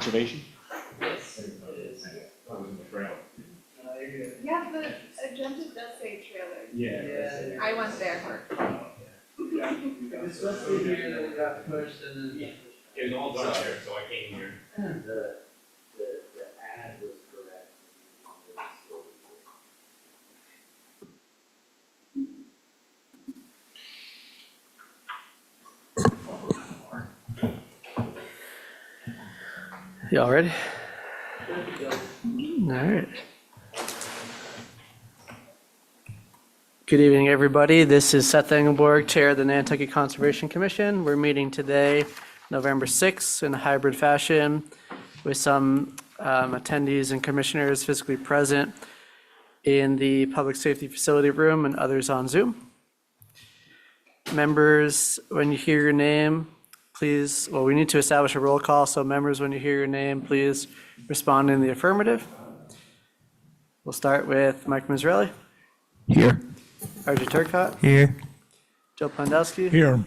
Conservation? Yes, it is. Yeah, the agenda does say trailer. Yeah. I went there. It was supposed to be here, then it got pushed, and then. It was all done here, so I came here. The ad was correct. Y'all ready? All right. Good evening, everybody. This is Seth Engelborg, Chair of the Nantucket Conservation Commission. We're meeting today, November 6th, in a hybrid fashion with some attendees and commissioners physically present in the Public Safety Facility Room and others on Zoom. Members, when you hear your name, please, well, we need to establish a roll call, so members, when you hear your name, please respond in the affirmative. We'll start with Mike Mazzarelli, Here. RJ Turcott, Here. Joe Pondowski, Here.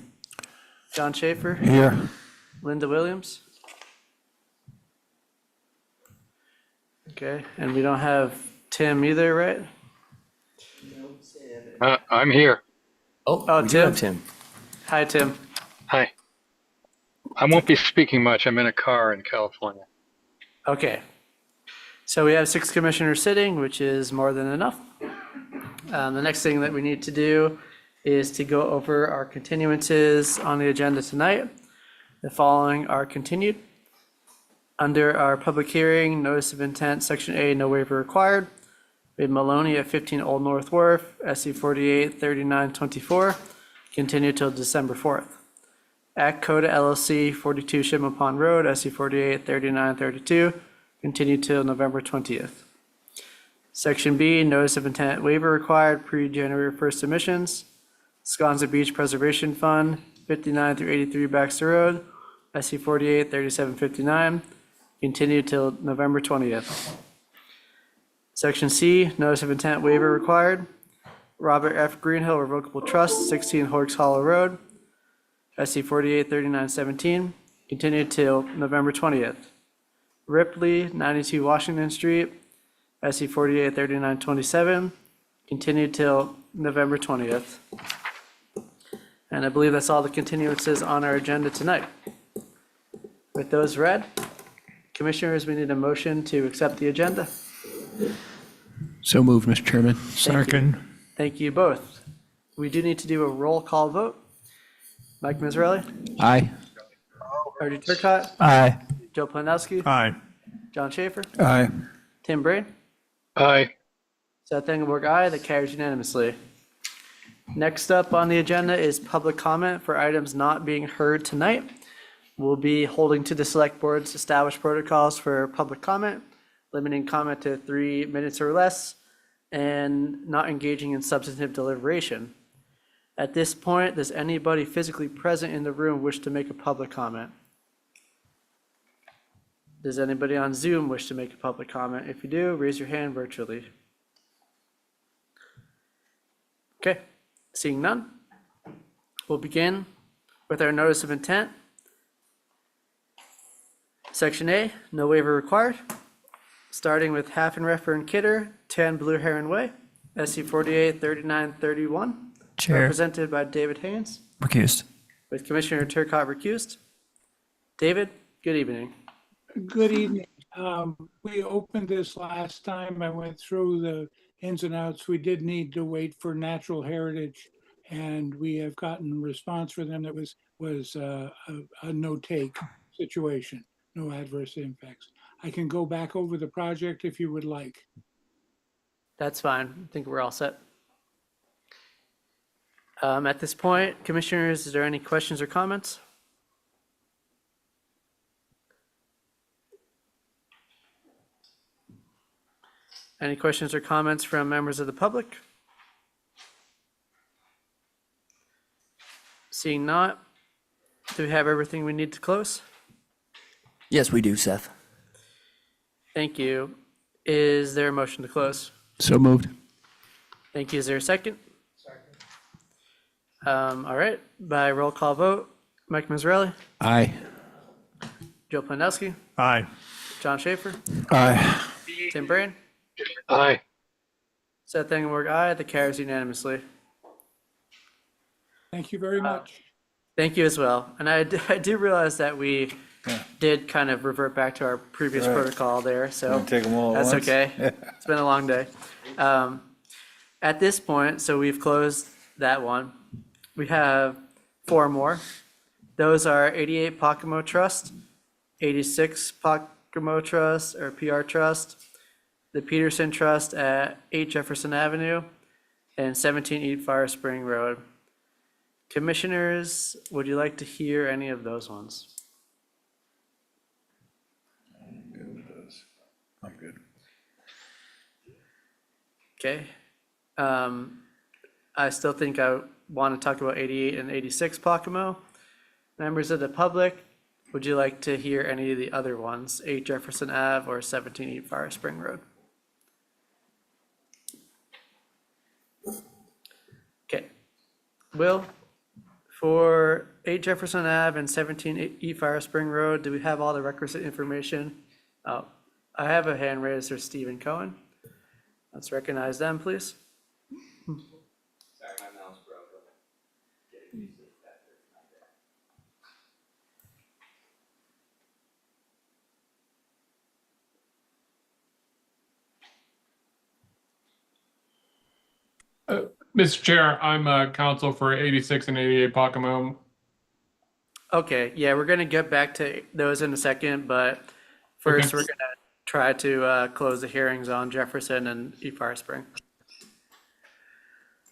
John Schaefer, Here. Linda Williams. Okay, and we don't have Tim either, right? I'm here. Oh, we do have Tim. Hi, Tim. Hi. I won't be speaking much. I'm in a car in California. Okay. So we have 6 commissioners sitting, which is more than enough. The next thing that we need to do is to go over our continuances on the agenda tonight. The following are continued. Under our public hearing, notice of intent, section A, no waiver required. We have Maloney at 15 Old North Wharf, SC 48 3924, continued till December 4th. At Coda LLC, 42 Shipment Pond Road, SC 48 3932, continued till November 20th. Section B, notice of intent waiver required pre-January 1st submissions. Sconza Beach Preservation Fund, 59 through 83 Baxter Road, SC 48 3759, continued till November 20th. Section C, notice of intent waiver required. Robert F. Greenhill Revocable Trust, 16 Horks Hollow Road, SC 48 3917, continued till November 20th. Ripley, 92 Washington Street, SC 48 3927, continued till November 20th. And I believe that's all the continuances on our agenda tonight. With those read, commissioners, we need a motion to accept the agenda. So moved, Mr. Chairman. Second. Thank you both. We do need to do a roll call vote. Mike Mazzarelli, Aye. RJ Turcott, Aye. Joe Plandowski, Aye. John Schaefer, Aye. Tim Brain, Hi. Seth Engelborg, aye. That carries unanimously. Next up on the agenda is public comment for items not being heard tonight. We'll be holding to the select board's established protocols for public comment, limiting comment to 3 minutes or less, and not engaging in substantive deliberation. At this point, does anybody physically present in the room wish to make a public comment? Does anybody on Zoom wish to make a public comment? If you do, raise your hand virtually. Okay, seeing none, we'll begin with our notice of intent. Section A, no waiver required. Starting with Haffenreffer and Kidder, 10 Blue Heron Way, SC 48 3931. Chair. Represented by David Haynes, Recused. with Commissioner Turcott recused. David, good evening. Good evening. We opened this last time. I went through the ins and outs. We did need to wait for natural heritage, and we have gotten response from them that was a no-take situation, no adverse impacts. I can go back over the project if you would like. That's fine. I think we're all set. At this point, commissioners, is there any questions or comments? Any questions or comments from members of the public? Seeing not, do we have everything we need to close? Yes, we do, Seth. Thank you. Is there a motion to close? So moved. Thank you. Is there a second? All right, by roll call vote, Mike Mazzarelli, Aye. Joe Planowski, Aye. John Schaefer, Aye. Tim Brain, Aye. Seth Engelberg, aye. The carries unanimously. Thank you very much. Thank you as well. And I do realize that we did kind of revert back to our previous Right. protocol there, so Take them all at that's once? okay. It's been a long day. At this point, so we've closed that one. We have 4 more. Those are 88 Pocomo Trust, 86 Pocomo Trust or PR Trust, the Peterson Trust at 8 Jefferson Avenue, and 17 Eat Fire Spring Road. Commissioners, would you like to hear any of those ones? Good with those. I'm good. Okay. I still think I want to talk about 88 and 86 Pocomo. Members of the public, would you like to hear any of the other ones, 8 Jefferson Ave or 17 Eat Fire Spring Road? Okay. Will, for 8 Jefferson Ave and 17 Eat Fire Spring Road, do we have all the requisite information? Oh, I have a hand raised for Stephen Cohen. Let's recognize them, please. Sorry, my mouse broke. Getting used to that. Mr. Chair, I'm counsel for 86 and 88 Pocomo. Okay, yeah, we're gonna get back to those in a second, but first Okay. we're gonna try to close the hearings on Jefferson and East Fire Spring.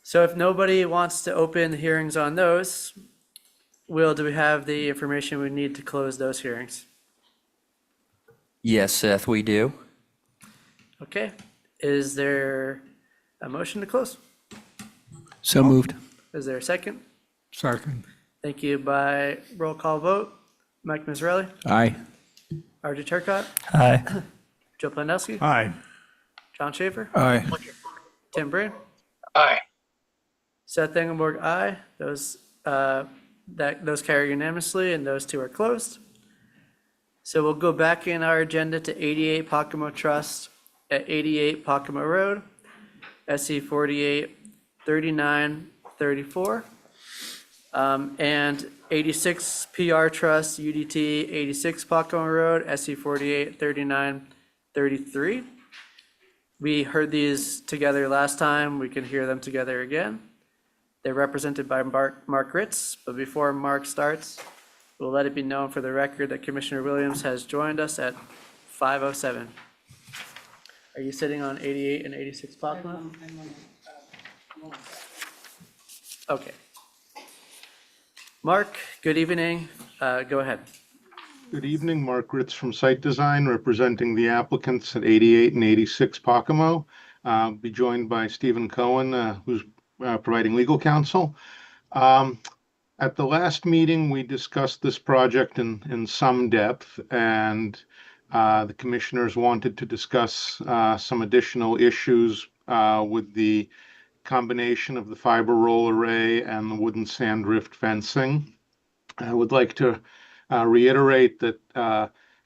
So if nobody wants to open the hearings on those, Will, do we have the information we need to close those hearings? Yes, Seth, we do. Okay, is there a motion to close? So moved. Is there a second? Second. Thank you. By roll call vote, Mike Mazzarelli, Aye. RJ Turcott, Aye. Joe Planowski, Aye. John Schaefer, Aye. Tim Brain, Aye. Seth Engelberg, aye. Those carry unanimously, and those 2 are closed. So we'll go back in our agenda to 88 Pocomo Trust at 88 Pocomo Road, SC 48 39 34. And 86 PR Trust, UDT 86 Pocomo Road, SC 48 39 33. We heard these together last time. We can hear them together again. They're represented by Mark Ritz, but before Mark starts, we'll let it be known for the record that Commissioner Williams has joined us at 5:07. Are you sitting on 88 and 86 Pocomo? Okay. Mark, good evening. Go ahead. Good evening, Mark Ritz from Site Design, representing the applicants at 88 and 86 Pocomo. Be joined by Stephen Cohen, who's providing legal counsel. At the last meeting, we discussed this project in some depth, and the commissioners wanted to discuss some additional issues with the combination of the fiber roll array and the wooden sand drift fencing. I would like to reiterate that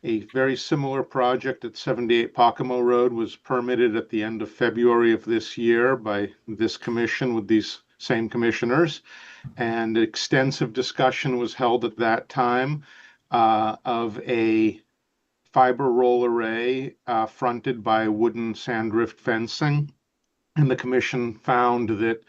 a very similar project at 78 Pocomo Road was permitted at the end of February of this year by this commission with these same commissioners. And extensive discussion was held at that time of a fiber roll array fronted by wooden sand drift fencing. And the commission found that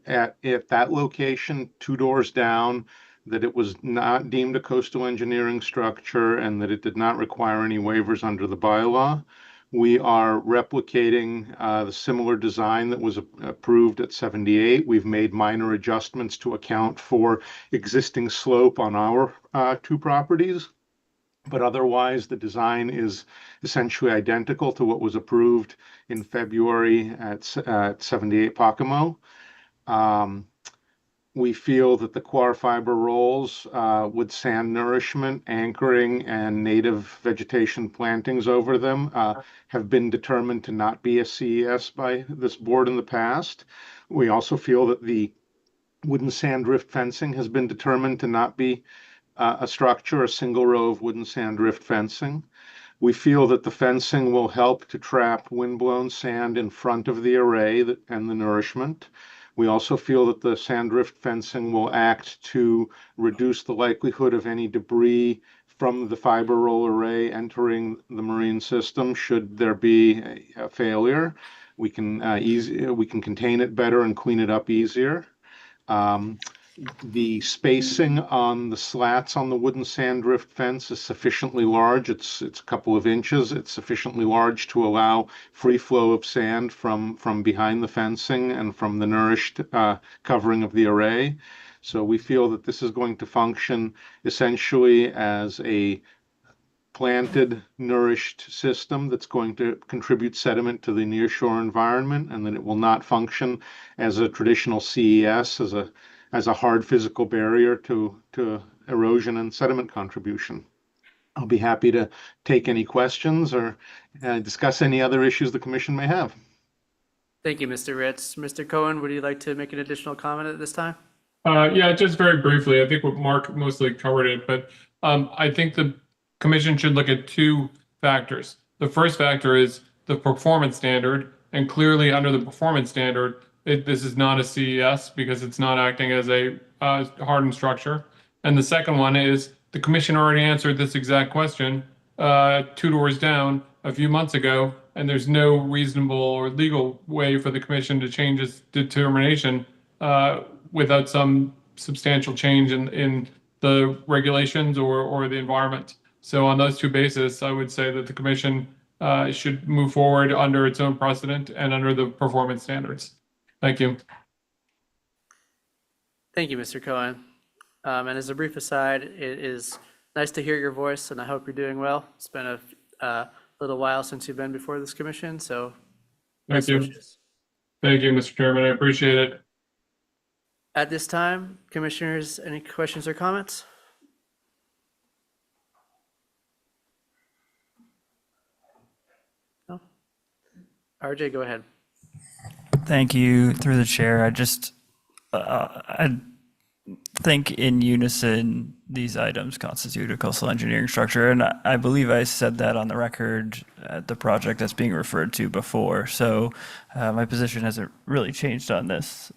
at that location, 2 doors down, that it was not deemed a coastal engineering structure and that it did not require any waivers under the bylaw. We are replicating the similar design that was approved at 78. We've made minor adjustments to account for existing slope on our 2 properties. But otherwise, the design is essentially identical to what was approved in February at 78 Pocomo. We feel that the coir fiber rolls with sand nourishment, anchoring, and native vegetation plantings over them have been determined to not be a CES by this board in the past. We also feel that the wooden sand drift fencing has been determined to not be a structure, a single row of wooden sand drift fencing. We feel that the fencing will help to trap windblown sand in front of the array and the nourishment. We also feel that the sand drift fencing will act to reduce the likelihood of any debris from the fiber roll array entering the marine system should there be a failure. We can contain it better and clean it up easier. The spacing on the slats on the wooden sand drift fence is sufficiently large. It's a couple of inches. It's sufficiently large to allow free flow of sand from behind the fencing and from the nourished covering of the array. So we feel that this is going to function essentially as a planted, nourished system that's going to contribute sediment to the nearshore environment, and that it will not function as a traditional CES, as a hard physical barrier to erosion and sediment contribution. I'll be happy to take any questions or discuss any other issues the commission may have. Thank you, Mr. Ritz. Mr. Cohen, would you like to make an additional comment at this time? Yeah, just very briefly, I think what Mark mostly covered it, but I think the commission should look at two factors. The first factor is the performance standard, and clearly under the performance standard, this is not a CES because it's not acting as a hardened structure. And the second one is the commission already answered this exact question 2 doors down a few months ago, and there's no reasonable or legal way for the commission to change its determination without some substantial change in the regulations or the environment. So on those two bases, I would say that the commission should move forward under its own precedent and under the performance standards. Thank you. Thank you, Mr. Cohen. And as a brief aside, it is nice to hear your voice, and I hope you're doing well. It's been a little while since you've been before this commission, so Thank you. wishes. Thank you, Mr. Chairman. I appreciate it. At this time, commissioners, any questions or comments? No? RJ, go ahead. Thank you, through the chair. I think in unison, these items constitute a coastal engineering structure, and I believe I said that on the record at the project that's being referred to before. So my position hasn't really changed on this.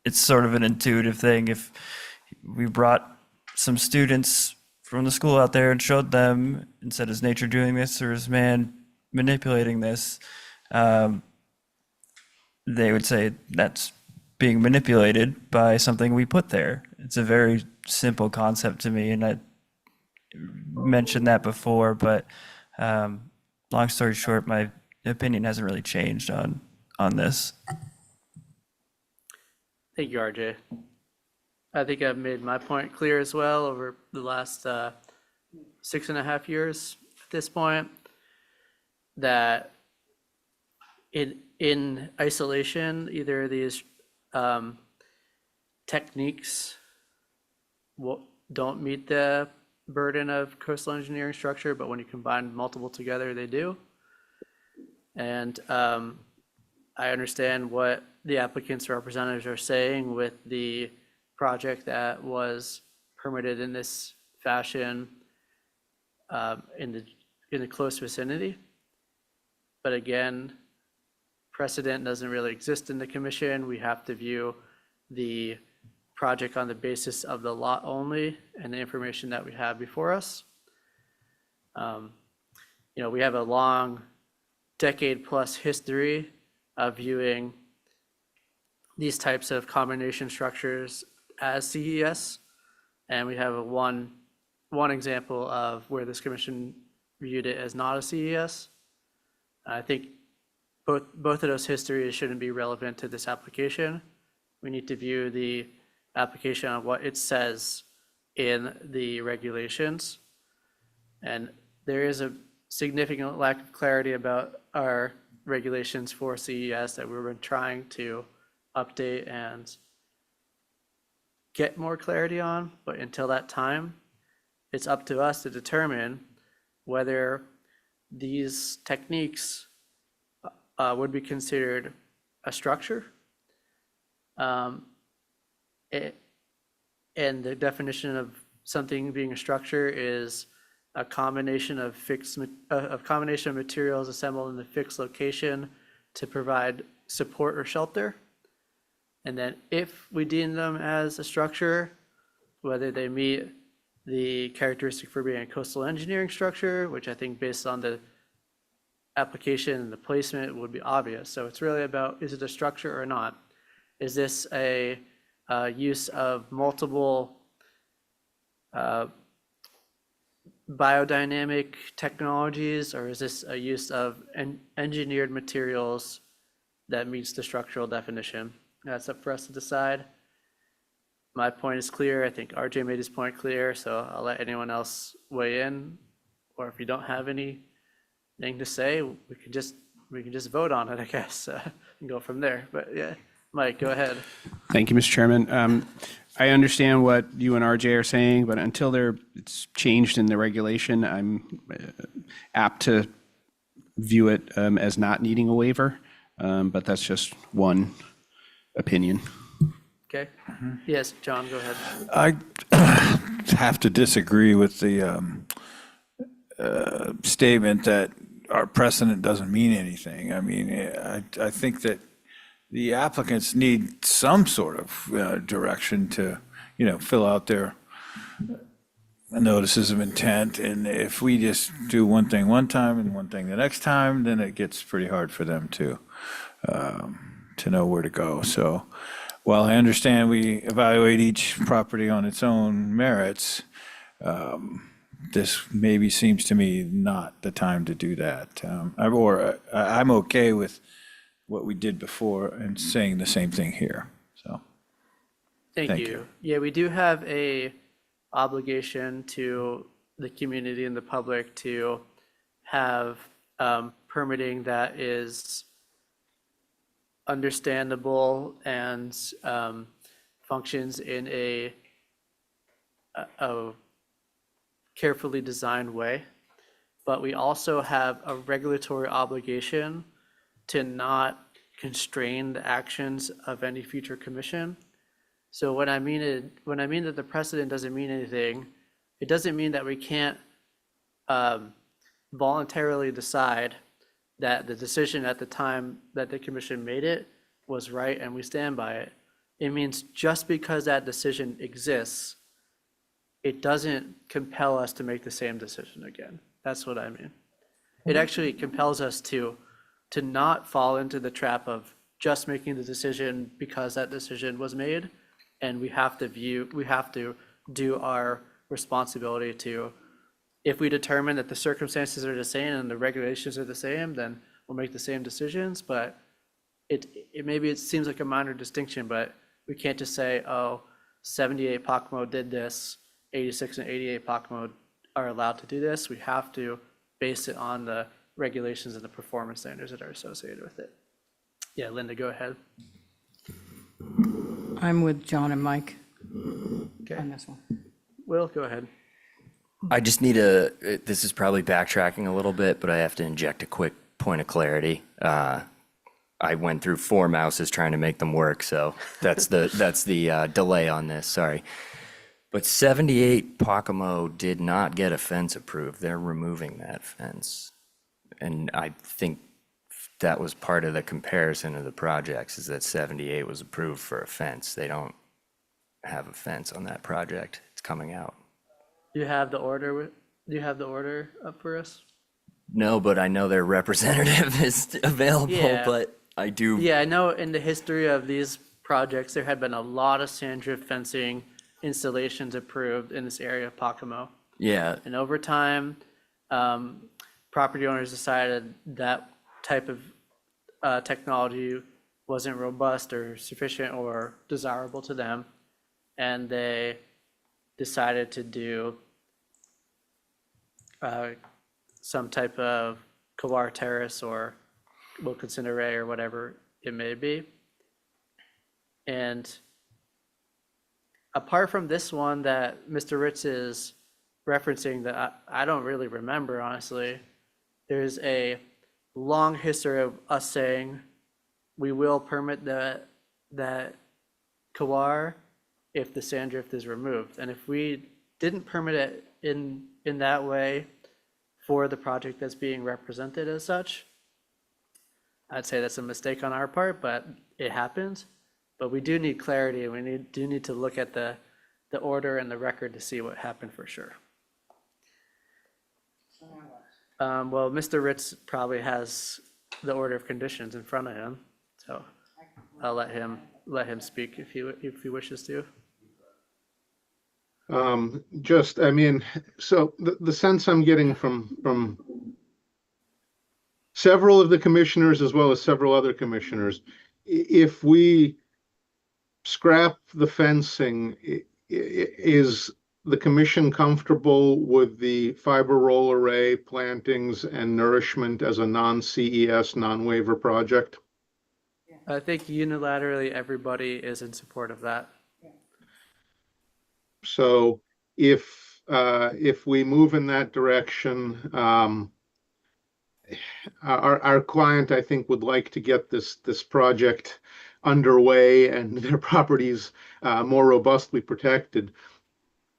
It's sort of an intuitive thing. If we brought some students from the school out there and showed them and said, is nature doing this or is man manipulating this? They would say that's being manipulated by something we put there. It's a very simple concept to me, and I mentioned that before, but long story short, my opinion hasn't really changed on this. Thank you, RJ. I think I've made my point clear as well over the last 6.5 years at this point, that in isolation, either of these techniques don't meet the burden of coastal engineering structure, but when you combine multiple together, they do. And I understand what the applicant's representatives are saying with the project that was permitted in this fashion in the close vicinity. But again, precedent doesn't really exist in the commission. We have to view the project on the basis of the lot only and the information that we have before us. We have a long decade-plus history of viewing these types of combination structures as CES, and we have one example of where this commission viewed it as not a CES. I think both of those histories shouldn't be relevant to this application. We need to view the application on what it says in the regulations. And there is a significant lack of clarity about our regulations for CES that we've been trying to update and get more clarity on. But until that time, it's up to us to determine whether these techniques would be considered a structure. And the definition of something being a structure is a combination of combination of materials assembled in a fixed location to provide support or shelter. And then if we deem them as a structure, whether they meet the characteristic for being a coastal engineering structure, which I think based on the application and the placement would be obvious. So it's really about, is it a structure or not? Is this a use of multiple biodynamic technologies, or is this a use of engineered materials that meets the structural definition? That's up for us to decide. My point is clear. I think RJ made his point clear, so I'll let anyone else weigh in. Or if you don't have anything to say, we can just vote on it, I guess, and go from there. But yeah, Mike, go ahead. Thank you, Mr. Chairman. I understand what you and RJ are saying, but until it's changed in the regulation, I'm apt to view it as not needing a waiver, but that's just one opinion. Okay. Yes, John, go ahead. I have to disagree with the statement that our precedent doesn't mean anything. I mean, I think that the applicants need some sort of direction to, fill out their notices of intent. And if we just do one thing one time and one thing the next time, then it gets pretty hard for them to know where to go. So while I understand we evaluate each property on its own merits, this maybe seems to me not the time to do that. I'm okay with what we did before and saying the same thing here. So, Thank you. Yeah, we do have a obligation to the community and the public to have permitting that is understandable and functions in a carefully designed way. But we also have a regulatory obligation to not constrain the actions of any future commission. So when I mean that the precedent doesn't mean anything, it doesn't mean that we can't voluntarily decide that the decision at the time that the commission made it was right and we stand by it. It means just because that decision exists, it doesn't compel us to make the same decision again. That's what I mean. It actually compels us to not fall into the trap of just making the decision because that decision was made. And we have to do our responsibility to, if we determine that the circumstances are the same and the regulations are the same, then we'll make the same decisions. But maybe it seems like a minor distinction, but we can't just say, oh, 78 POCMO did this, 86 and 88 POCMO are allowed to do this. We have to base it on the regulations and the performance standards that are associated with it. Yeah, Linda, go ahead. I'm with John and Mike Okay. on this one. Will, go ahead. I just need this is probably backtracking a little bit, but I have to inject a quick point of clarity. I went through 4 mouses trying to make them work, so that's the delay on this, sorry. But 78 Pocomo did not get a fence approved. They're removing that fence. And I think that was part of the comparison of the projects, is that 78 was approved for a fence. They don't have a fence on that project. It's coming out. Do you have the order up for us? No, but I know their representative is available, Yeah. but I do. Yeah, I know in the history of these projects, there had been a lot of sand drift fencing installations approved in this area of Pocomo. Yeah, And over time, property owners decided that type of technology wasn't robust or sufficient or desirable to them. And they decided to do some type of Kawar terrace or Wilkinson array or whatever it may be. And apart from this one that Mr. Ritz is referencing that I don't really remember, honestly, there's a long history of us saying we will permit that Kawar if the sand drift is removed. And if we didn't permit it in that way for the project that's being represented as such, I'd say that's a mistake on our part, but it happens. But we do need clarity, and we do need to look at the order and the record to see what happened for sure. Well, Mr. Ritz probably has the order of conditions in front of him, so I'll let him speak if he wishes to. I mean, so the sense I'm getting from several of the commissioners as well as several other commissioners, if we scrap the fencing, is the commission comfortable with the fiber roll array plantings and nourishment as a non-CES, non-waiver project? I think unilaterally, everybody is in support of that. So if we move in that direction, our client, I think, would like to get this project underway and their properties more robustly protected.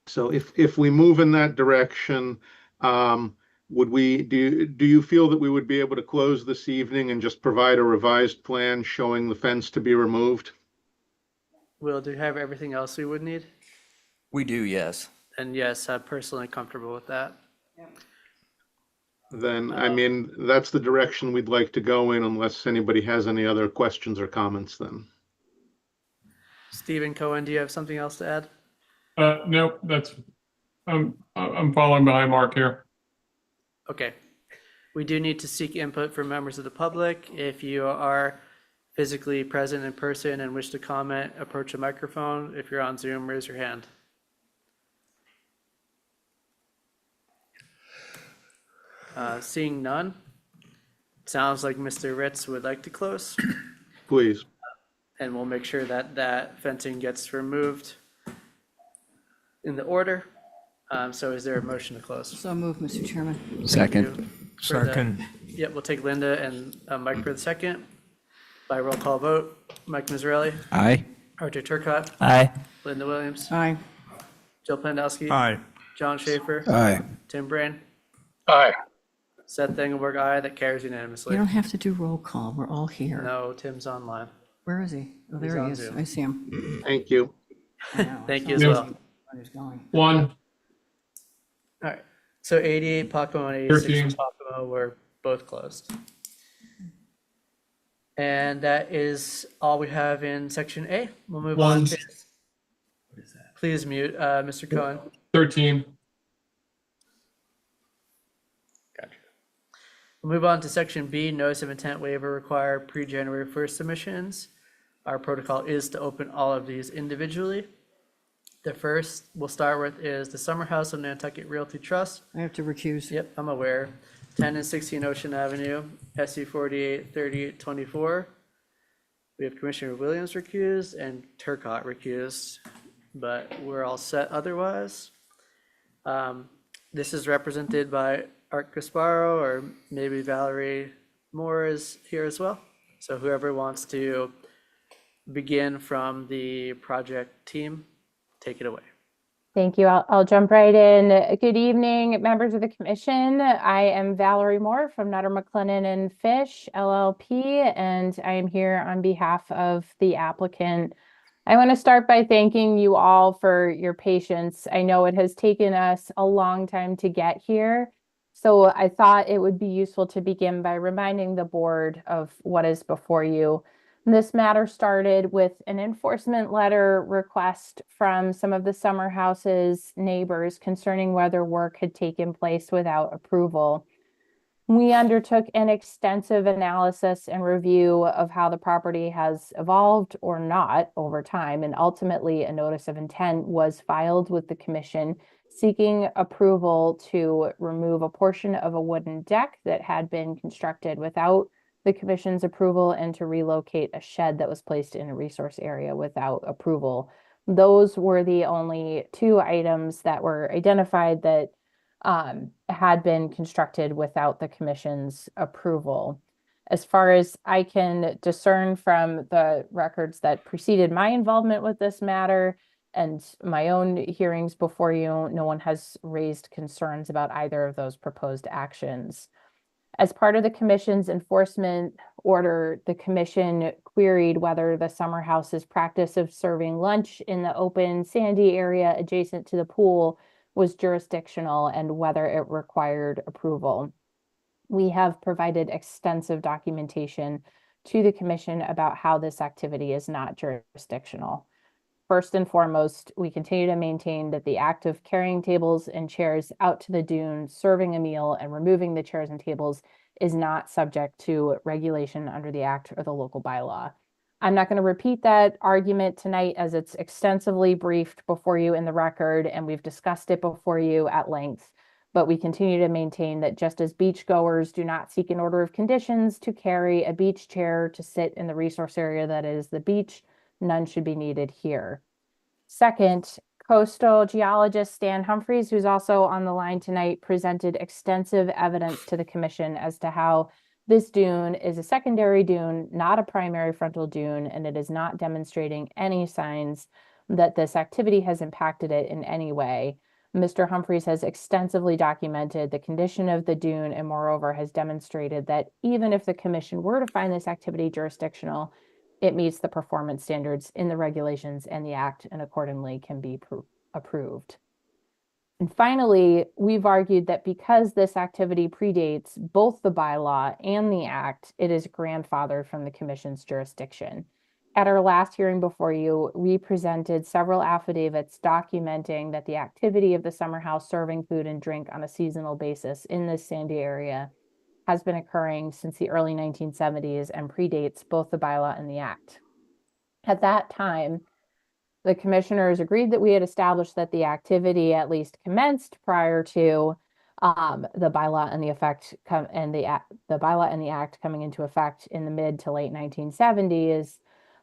So if we move in that direction, do you feel that we would be able to close this evening and just provide a revised plan showing the fence to be removed? Will, do you have everything else we would need? We do, yes. And yes, I'm personally comfortable with that. Then, I mean, that's the direction we'd like to go in unless anybody has any other questions or comments then. Stephen Cohen, do you have something else to add? Nope, I'm following behind Mark here. Okay. We do need to seek input from members of the public. If you are physically present in person and wish to comment, approach a microphone. If you're on Zoom, raise your hand. Seeing none, sounds like Mr. Ritz would like to close, Please. and we'll make sure that that fencing gets removed in the order. So is there a motion to close? So move, Mr. Chairman. Second. Second. Yep, we'll take Linda and Mike for the second. By roll call vote, Mike Mazzarelli, Aye. RJ Turcott, Aye. Linda Williams, Aye. Jill Pendowski. Aye. John Schaefer, Aye. Tim Brain, Aye. Seth Engelberg, aye. That carries You unanimously. don't have to do roll call. We're all here. No, Tim's online. Where is he? Oh, He's there on he is. Zoom. I see him. Thank you. I know. Thank you as Yeah. well. Where he's going. 1, All right, so 88 Pocomo and 86 13. Pocomo were both closed. And that is all we have in section A. We'll move on One. to. Please mute, Mr. Cohen. 13, Gotcha. We'll move on to section B, notice of intent waiver required pre-January 1st submissions. Our protocol is to open all of these individually. The first we'll start with is the Summer House of Nantucket Realty Trust. I have to recuse. Yep, I'm aware. 10 and 16 Ocean Avenue, SC 48 3824. We have Commissioner Williams recused and Turcott recused, but we're all set otherwise. This is represented by Art Gasparo, or maybe Valerie Moore is here as well. So whoever wants to begin from the project team, take it away. Thank you. I'll jump right in. Good evening, members of the commission. I am Valerie Moore from Nutter McLennan and Fish LLP, and I am here on behalf of the applicant. I want to start by thanking you all for your patience. I know it has taken us a long time to get here, so I thought it would be useful to begin by reminding the board of what is before you. This matter started with an enforcement letter request from some of the Summer House's neighbors concerning whether work had taken place without approval. We undertook an extensive analysis and review of how the property has evolved or not over time, and ultimately a notice of intent was filed with the commission seeking approval to remove a portion of a wooden deck that had been constructed without the commission's approval and to relocate a shed that was placed in a resource area without approval. Those were the only two items that were identified that had been constructed without the commission's approval. As far as I can discern from the records that preceded my involvement with this matter, and my own hearings before you, no one has raised concerns about either of those proposed actions. As part of the commission's enforcement order, the commission queried whether the summer house's practice of serving lunch in the open sandy area adjacent to the pool was jurisdictional and whether it required approval. We have provided extensive documentation to the commission about how this activity is not jurisdictional. First and foremost, we continue to maintain that the act of carrying tables and chairs out to the dune, serving a meal, and removing the chairs and tables is not subject to regulation under the act or the local bylaw. I'm not going to repeat that argument tonight as it's extensively briefed before you in the record, and we've discussed it before you at length. But we continue to maintain that just as beachgoers do not seek an order of conditions to carry a beach chair to sit in the resource area that is the beach, none should be needed here. Second, coastal geologist Stan Humphreys, who's also on the line tonight, presented extensive evidence to the commission as to how this dune is a secondary dune, not a primary frontal dune, and it is not demonstrating any signs that this activity has impacted it in any way. Mr. Humphreys has extensively documented the condition of the dune and moreover has demonstrated that even if the commission were to find this activity jurisdictional, it meets the performance standards in the regulations and the act and accordingly can be approved. And finally, we've argued that because this activity predates both the bylaw and the act, it is grandfathered from the commission's jurisdiction. At our last hearing before you, we presented several affidavits documenting that the activity of the summer house serving food and drink on a seasonal basis in this sandy area has been occurring since the early 1970s and predates both the bylaw and the act. At that time, the commissioners agreed that we had established that the activity at least commenced prior to the bylaw and the bylaw and the act coming into effect in the mid to late 1970s.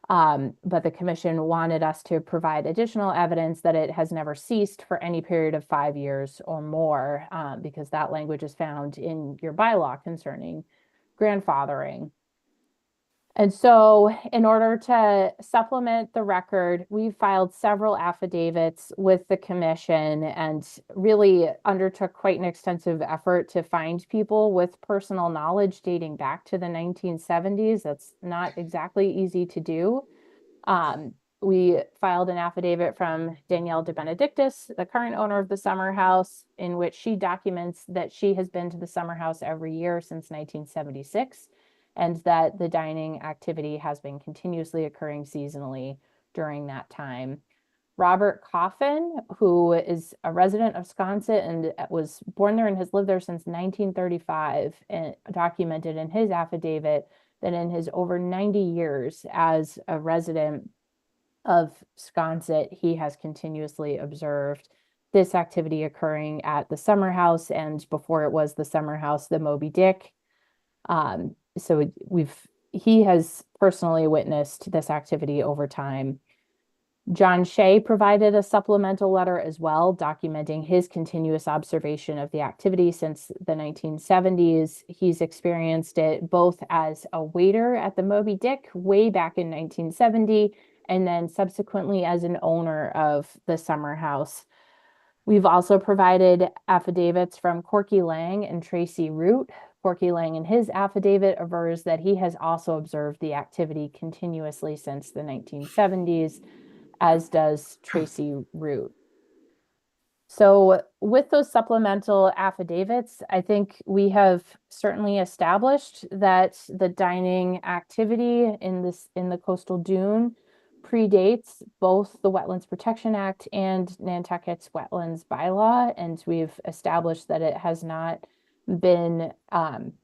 But the commission wanted us to provide additional evidence that it has never ceased for any period of 5 years or more, because that language is found in your bylaw concerning grandfathering. And so in order to supplement the record, we filed several affidavits with the commission and really undertook quite an extensive effort to find people with personal knowledge dating back to the 1970s. That's not exactly easy to do. We filed an affidavit from Danielle De Benedictis, the current owner of the summer house, in which she documents that she has been to the summer house every year since 1976. And that the dining activity has been continuously occurring seasonally during that time. Robert Coffin, who is a resident of Sconset and was born there and has lived there since 1935, and documented in his affidavit that in his over 90 years as a resident of Sconset, he has continuously observed this activity occurring at the summer house and before it was the summer house, the Moby Dick. So he has personally witnessed this activity over time. John Shea provided a supplemental letter as well, documenting his continuous observation of the activity since the 1970s. He's experienced it both as a waiter at the Moby Dick way back in 1970, and then subsequently as an owner of the summer house. We've also provided affidavits from Corky Lang and Tracy Root. Corky Lang in his affidavit avers that he has also observed the activity continuously since the 1970s, as does Tracy Root. So with those supplemental affidavits, I think we have certainly established that the dining activity in the coastal dune predates both the Wetlands Protection Act and Nantucket's wetlands bylaw, and we've established that it has not been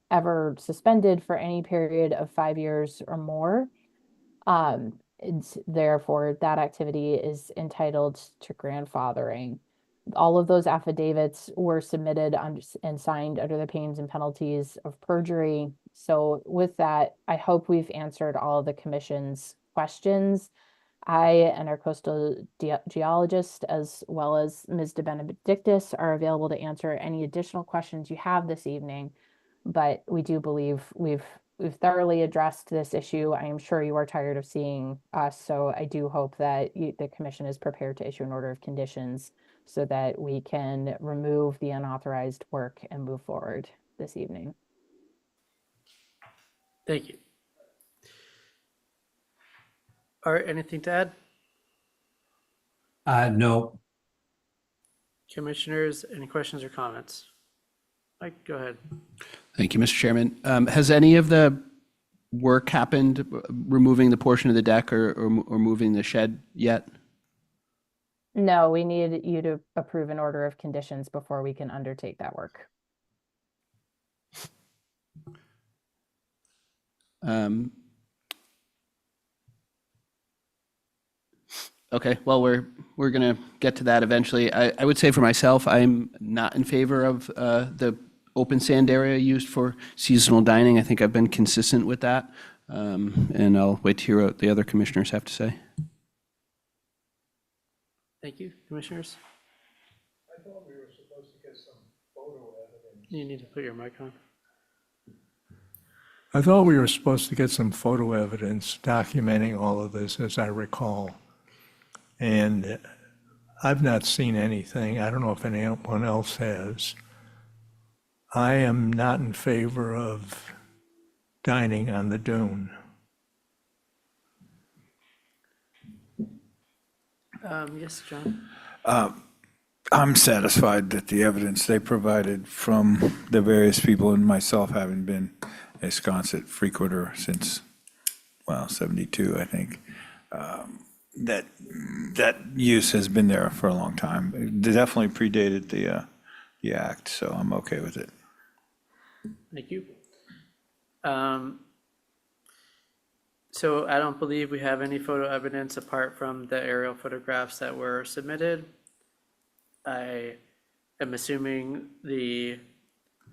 ever suspended for any period of 5 years or more. And therefore, that activity is entitled to grandfathering. All of those affidavits were submitted and signed under the pains and penalties of perjury. So with that, I hope we've answered all of the commission's questions. I and our coastal geologist, as well as Ms. De Benedictis, are available to answer any additional questions you have this evening. But we do believe we've we've thoroughly addressed this issue. I am sure you are tired of seeing us, so I do hope that the commission is prepared to issue an order of conditions so that we can remove the unauthorized work and move forward this evening. Thank you. Art, anything to add? No. Commissioners, any questions or comments? Mike, go ahead. Thank you, Mr. Chairman. Has any of the work happened, removing the portion of the deck or moving the shed yet? No, we need you to approve an order of conditions before we can undertake that work. Okay, well, we're gonna get to that eventually. I would say for myself, I'm not in favor of the open sand area used for seasonal dining. I think I've been consistent with that. And I'll wait to hear what the other commissioners have to say. Thank you, commissioners. I thought we were supposed to get some photo evidence. You need to put your mic on. I thought we were supposed to get some photo evidence documenting all of this, as I recall. And I've not seen anything. I don't know if anyone else has. I am not in favor of dining on the dune. Yes, John. I'm satisfied that the evidence they provided from the various people, and myself having been a Sconset frequenter since, well, 72, I think, that use has been there for a long time. It definitely predated the act, so I'm okay with it. Thank you. So I don't believe we have any photo evidence apart from the aerial photographs that were submitted. I am assuming the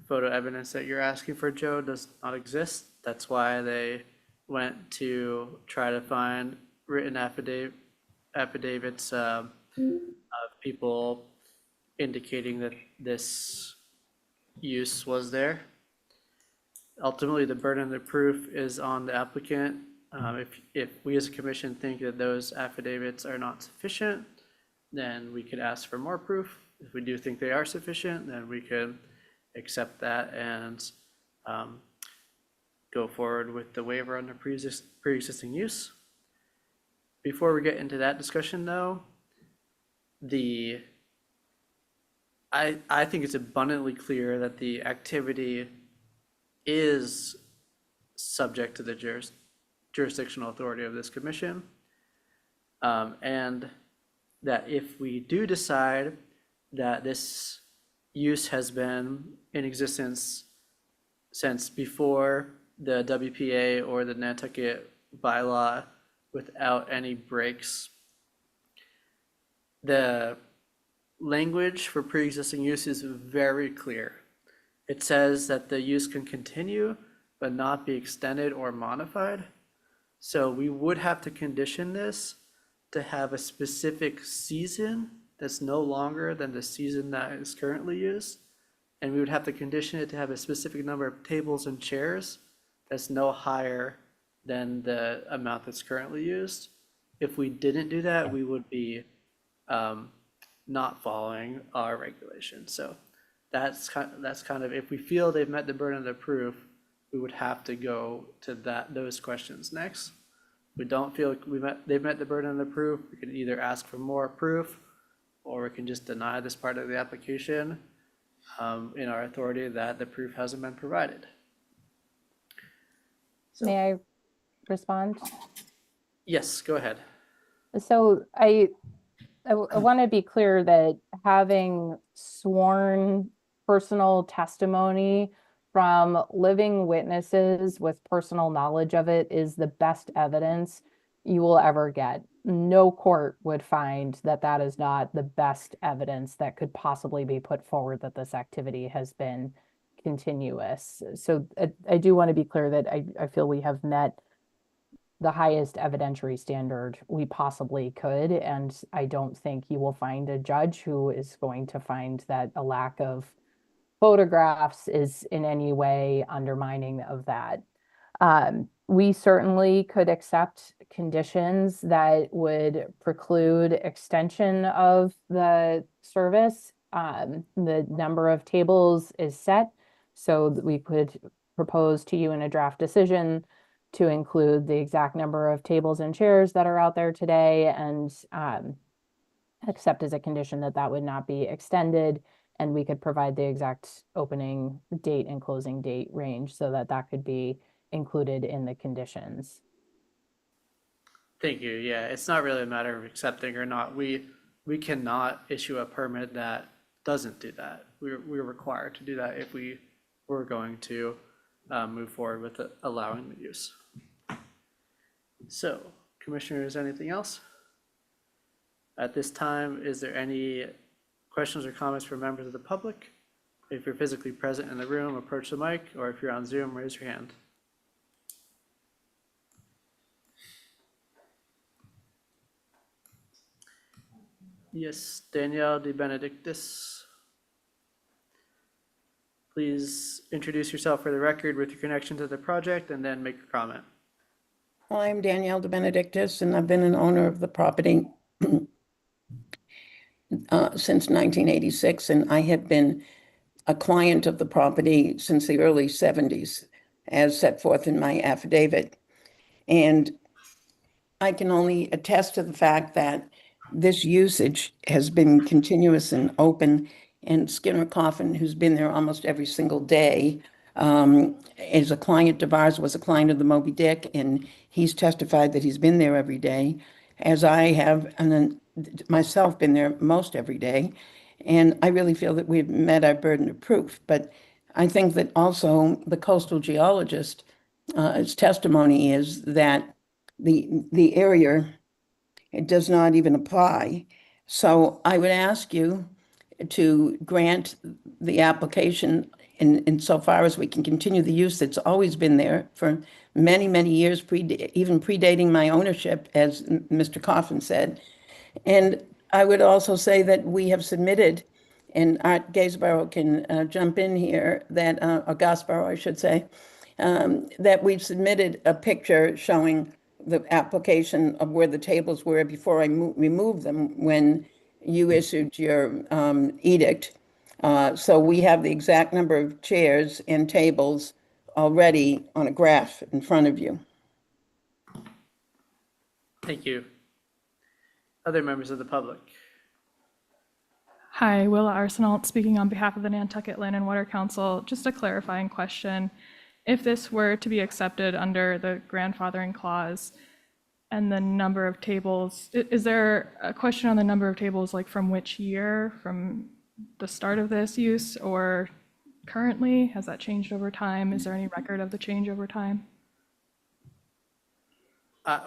photo evidence that you're asking for, Joe, does not exist. That's why they went to try to find written affidavits of people indicating that this use was there. Ultimately, the burden of proof is on the applicant. If we as a commission think that those affidavits are not sufficient, then we could ask for more proof. If we do think they are sufficient, then we could accept that and go forward with the waiver under pre-existing use. Before we get into that discussion, though, I think it's abundantly clear that the activity is subject to the jurisdictional authority of this commission. And that if we do decide that this use has been in existence since before the WPA or the Nantucket bylaw without any breaks, the language for pre-existing use is very clear. It says that the use can continue but not be extended or modified. So we would have to condition this to have a specific season that's no longer than the season that is currently used. And we would have to condition it to have a specific number of tables and chairs that's no higher than the amount that's currently used. If we didn't do that, we would be not following our regulations. So that's kind of, if we feel they've met the burden of the proof, we would have to go to those questions next. If we don't feel like they've met the burden of the proof, we can either ask for more proof or we can just deny this part of the application in our authority that the proof hasn't been provided. So, May I respond? yes, go ahead. So I want to be clear that having sworn personal testimony from living witnesses with personal knowledge of it is the best evidence you will ever get. No court would find that that is not the best evidence that could possibly be put forward that this activity has been continuous. So I do want to be clear that I feel we have met the highest evidentiary standard we possibly could. And I don't think you will find a judge who is going to find that a lack of photographs is in any way undermining of that. We certainly could accept conditions that would preclude extension of the service. The number of tables is set, so that we could propose to you in a draft decision to include the exact number of tables and chairs that are out there today and accept as a condition that that would not be extended. And we could provide the exact opening date and closing date range so that that could be included in the conditions. Thank you. Yeah, it's not really a matter of accepting or not. We cannot issue a permit that doesn't do that. We're required to do that if we were going to move forward with allowing the use. So, commissioners, anything else? At this time, is there any questions or comments from members of the public? If you're physically present in the room, approach the mic, or if you're on Zoom, raise your hand. Yes, Danielle De Benedictis. Please introduce yourself for the record with your connection to the project and then make your comment. I'm Danielle De Benedictis, and I've been an owner of the property since 1986, and I have been a client of the property since the early 70s, as set forth in my affidavit. And I can only attest to the fact that this usage has been continuous and open. And Skinner Coffin, who's been there almost every single day, is a client of ours, was a client of the Moby Dick, and he's testified that he's been there every day, as I have, and then myself been there most every day. And I really feel that we've met our burden of proof. But I think that also the coastal geologist, his testimony is that the area, it does not even apply. So I would ask you to grant the application insofar as we can continue the use that's always been there for many, many years, even predating my ownership, as Mr. Coffin said. And I would also say that we have submitted, and Art Gaisborough can jump in here, that, or Gasparo, I should say, that we've submitted a picture showing the application of where the tables were before I removed them when you issued your edict. So we have the exact number of chairs and tables already on a graph in front of you. Thank you. Other members of the public? Hi, Willa Arsenault speaking on behalf of the Nantucket Land and Water Council. Just a clarifying question. If this were to be accepted under the grandfathering clause and the number of tables, is there a question on the number of tables, like from which year, from the start of this use or currently? Has that changed over time? Is there any record of the change over time?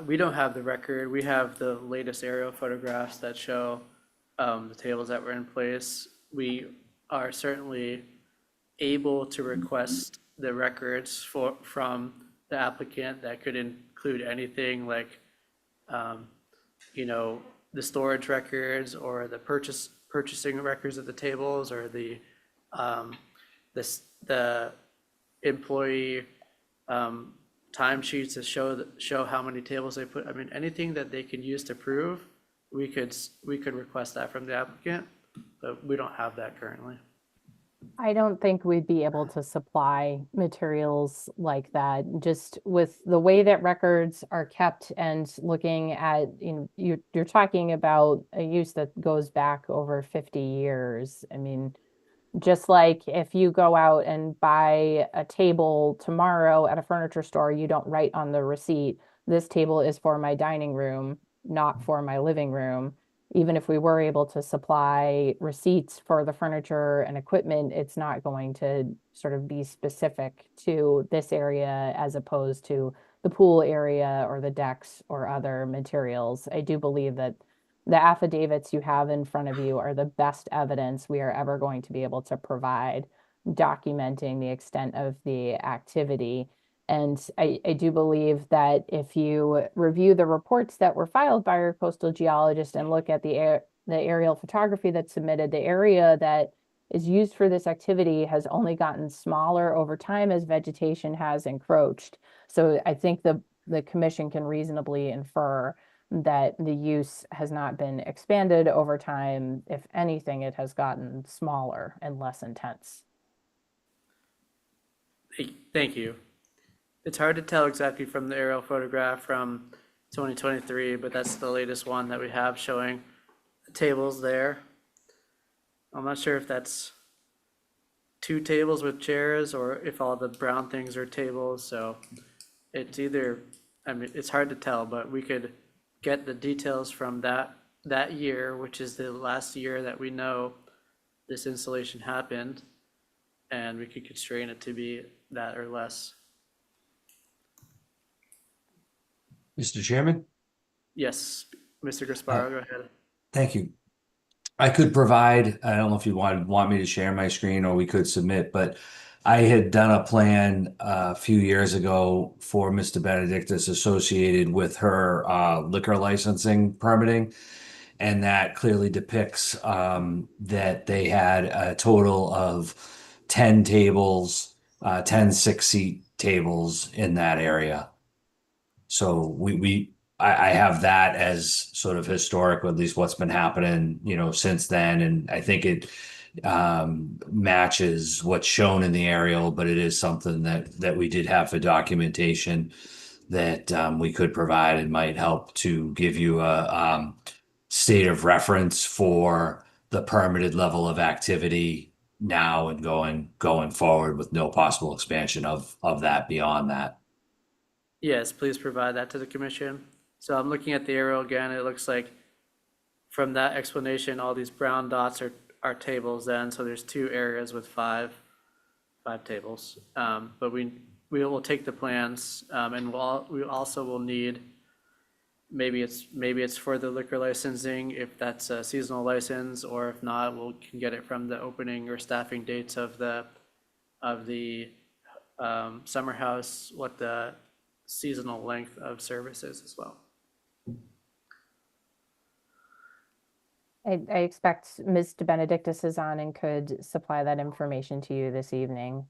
We don't have the record. We have the latest aerial photographs that show the tables that were in place. We are certainly able to request the records from the applicant that could include anything like, the storage records or the purchasing records of the tables, or the employee timesheets that show how many tables they put. I mean, anything that they can use to prove, we could request that from the applicant, but we don't have that currently. I don't think we'd be able to supply materials like that, just with the way that records are kept and looking at, you're talking about a use that goes back over 50 years. I mean, just like if you go out and buy a table tomorrow at a furniture store, you don't write on the receipt, this table is for my dining room, not for my living room. Even if we were able to supply receipts for the furniture and equipment, it's not going to sort of be specific to this area as opposed to the pool area or the decks or other materials. I do believe that the affidavits you have in front of you are the best evidence we are ever going to be able to provide, documenting the extent of the activity. And I do believe that if you review the reports that were filed by our coastal geologist and look at the aerial photography that's submitted, the area that is used for this activity has only gotten smaller over time as vegetation has encroached. So I think the commission can reasonably infer that the use has not been expanded over time. If anything, it has gotten smaller and less intense. Thank you. It's hard to tell exactly from the aerial photograph from 2023, but that's the latest one that we have showing the tables there. I'm not sure if that's 2 tables with chairs or if all the brown things are tables, so it's either, I mean, it's hard to tell, but we could get the details from that year, which is the last year that we know this installation happened, and we could constrain it to be that or less. Mr. Chairman? Yes, Mr. Gasparo, go ahead. Thank you. I could provide, I don't know if you want me to share my screen or we could submit, but I had done a plan a few years ago for Mr. Benedictus associated with her liquor licensing permitting. And that clearly depicts that they had a total of 10 tables, 10 6-seat tables in that area. So I have that as sort of historic, or at least what's been happening, since then. And I think it matches what's shown in the aerial, but it is something that we did have for documentation that we could provide and might help to give you a state of reference for the permitted level of activity now and going forward with no possible expansion of that beyond that. Yes, please provide that to the commission. So I'm looking at the aerial again. It looks like from that explanation, all these brown dots are tables then. So there's 2 areas with five tables. But we will take the plans, and we also will need, maybe it's for the liquor licensing if that's a seasonal license, or if not, we can get it from the opening or staffing dates of the summer house, what the seasonal length of service is as well. I expect Ms. De Benedictis is on and could supply that information to you this evening.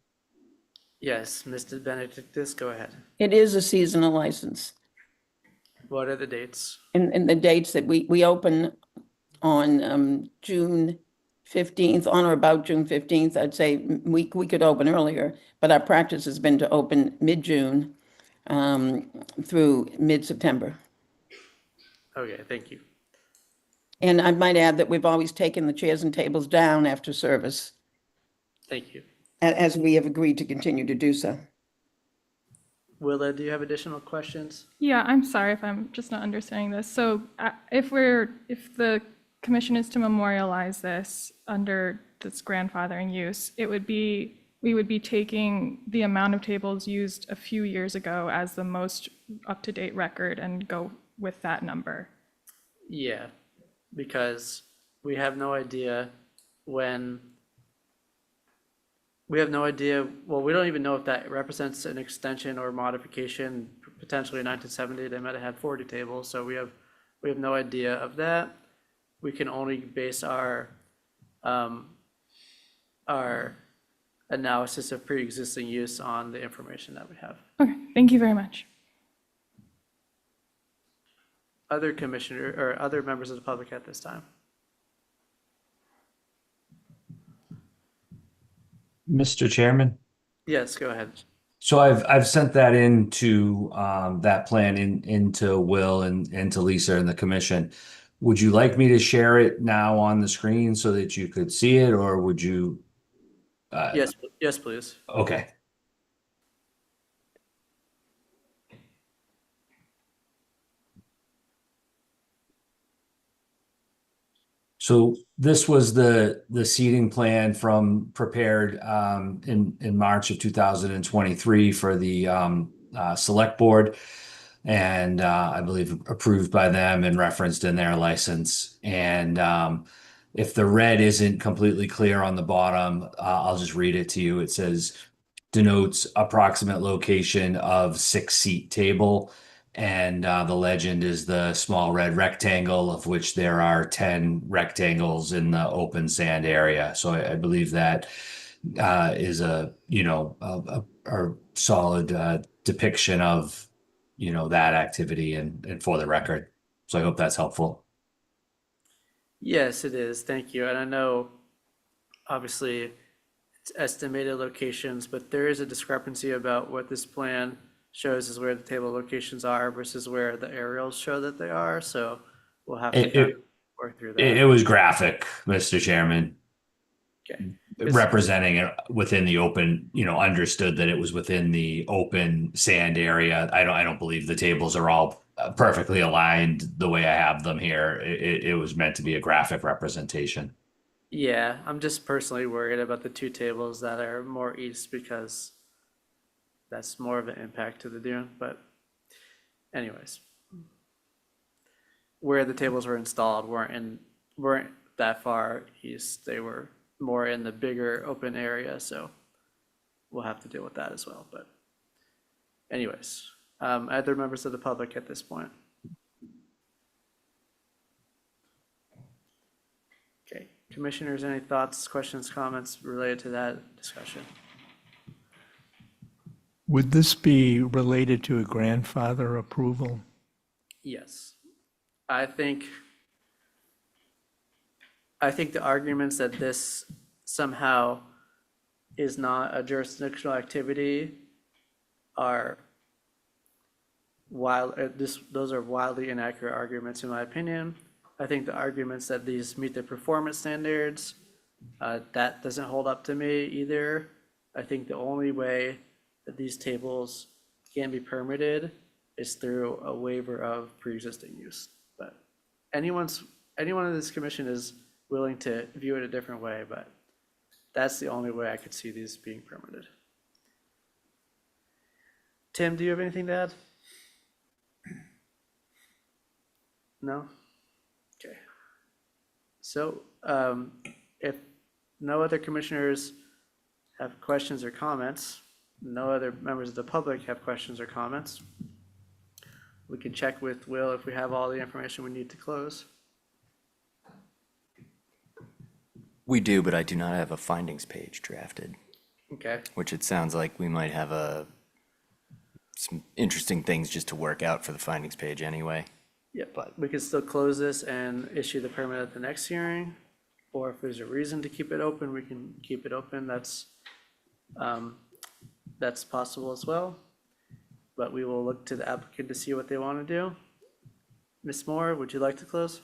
Yes, Mr. Benedictus, go ahead. It is a seasonal license. What are the dates? And the dates that we open on June 15th, on or about June 15th. I'd say we could open earlier, but our practice has been to open mid-June through mid-September. Okay, thank you. And I might add that we've always taken the chairs and tables down after service, Thank you. as we have agreed to continue to do so. Willa, do you have additional questions? Yeah, I'm sorry if I'm just not understanding this. So if the commission is to memorialize this under this grandfathering use, we would be taking the amount of tables used a few years ago as the most up-to-date record and go with that number. Yeah, because we have no idea when, well, we don't even know if that represents an extension or modification. Potentially in 1970, they might have had 40 tables, so we have no idea of that. We can only base our analysis of pre-existing use on the information that we have. Okay, thank you very much. Other commissioner or other members of the public at this time? Mr. Chairman? Yes, go ahead. So I've sent that into that plan into Will and to Lisa and the commission. Would you like me to share it now on the screen so that you could see it, or would you? Yes, please. Okay. So this was the seating plan prepared in March of 2023 for the select board, and I believe approved by them and referenced in their license. And if the red isn't completely clear on the bottom, I'll just read it to you. It says, denotes approximate location of 6-seat table And the legend is the small red rectangle, of which there are 10 rectangles in the open sand area. So I believe that is a solid depiction of, that activity and for the record. So I hope that's helpful. Yes, it is. Thank you. And I know, obviously, it's estimated locations, but there is a discrepancy about what this plan shows is where the table locations are versus where the aerials show that they are. So we'll have to It, kind it, of work through it that. was graphic, Mr. Chairman, Okay. representing it within the open, understood that it was within the open sand area. I don't believe the tables are all perfectly aligned the way I have them here. It was meant to be a graphic representation. Yeah, I'm just personally worried about the two tables that are more east because that's more of an impact to the dune. But anyways, where the tables were installed weren't that far east. They were more in the bigger open area, so we'll have to deal with that as well. But anyways, other members of the public at this point? Okay, commissioners, any thoughts, questions, comments related to that discussion? Would this be related to a grandfather approval? Yes. I think the arguments that this somehow is not a jurisdictional activity are those are wildly inaccurate arguments in my opinion. I think the arguments that these meet the performance standards, that doesn't hold up to me either. I think the only way that these tables can be permitted is through a waiver of pre-existing use. But anyone in this commission is willing to view it a different way, but that's the only way I could see these being permitted. Tim, do you have anything to add? No? Okay. So if no other commissioners have questions or comments, no other members of the public have questions or comments, we can check with Will if we have all the information we need to close. We do, but I do not have a findings page drafted. Okay. Which it sounds like we might have some interesting things just to work out for the findings page anyway. Yeah, but we can still close this and issue the permit at the next hearing, or if there's a reason to keep it open, we can keep it open. That's possible as well. But we will look to the applicant to see what they want to do. Ms. Moore, would you like to close?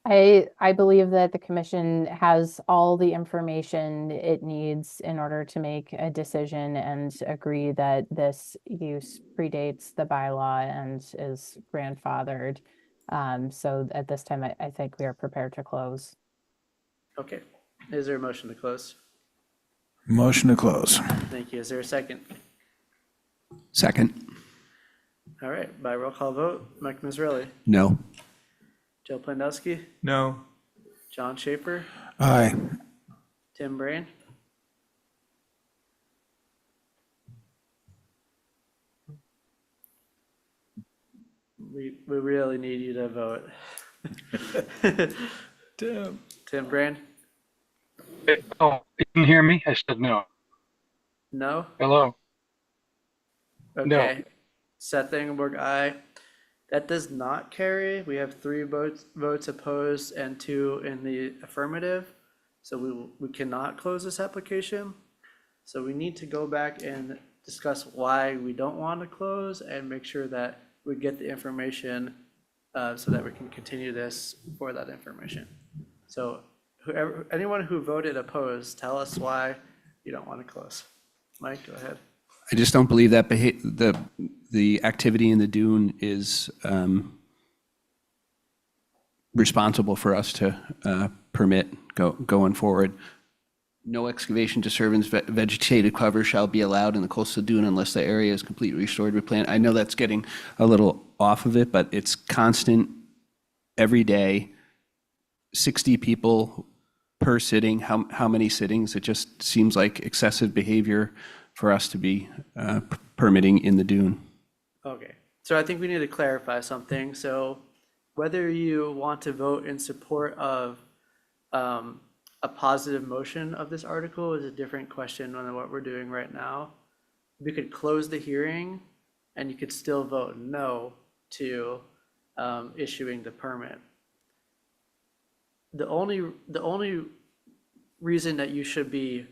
I believe that the commission has all the information it needs in order to make a decision and agree that this use predates the bylaw and is grandfathered. So at this time, I think we are prepared to close. Okay. Is there a motion to close? Motion to close. Thank you. Is there a second? Second. All right. By roll call vote, Mike Mazzarelli, No. Joe Plandowski, No. John Schaefer, Aye. Tim Brain. We really need you to vote. Tim Brain? Oh, you can hear me? I said no. No? Hello? Okay. Seth Engelberg, aye. That does not carry. We have 3 votes opposed and 2 in the affirmative. So we cannot close this application. So we need to go back and discuss why we don't want to close and make sure that we get the information so that we can continue this for that information. So anyone who voted opposed, tell us why you don't want to close. Mike, go ahead. I just don't believe that the activity in the dune is responsible for us to permit going forward. No excavation disturbance vegetated cover shall be allowed in the coastal dune unless the area is completely restored with plant. I know that's getting a little off of it, but it's constant every day, 60 people per sitting. How many sittings? It just seems like excessive behavior for us to be permitting in the dune. Okay, So I think we need to clarify something. So whether you want to vote in support of a positive motion of this article is a different question than what we're doing right now. We could close the hearing and you could still vote no to issuing the permit. The only reason that you should be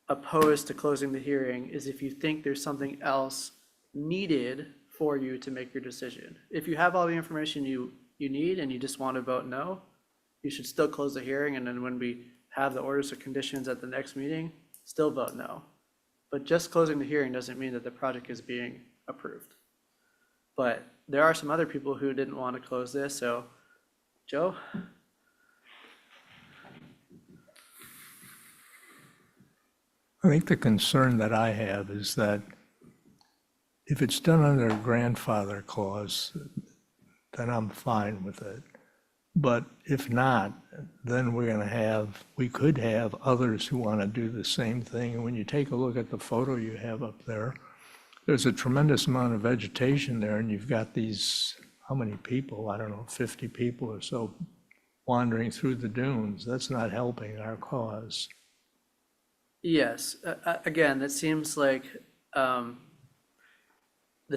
opposed to closing the hearing is if you think there's something else needed for you to make your decision. If you have all the information you need and you just want to vote no, you should still close the hearing, and then when we have the orders of conditions at the next meeting, still vote no. But just closing the hearing doesn't mean that the project is being approved. But there are some other people who didn't want to close this, so Joe? I think the concern that I have is that if it's done under a grandfather clause, then I'm fine with it. But if not, then we could have others who want to do the same thing. And when you take a look at the photo you have up there, there's a tremendous amount of vegetation there, and you've got these, how many people? I don't know, 50 people or so wandering through the dunes. That's not helping our cause. Yes, again, it seems like the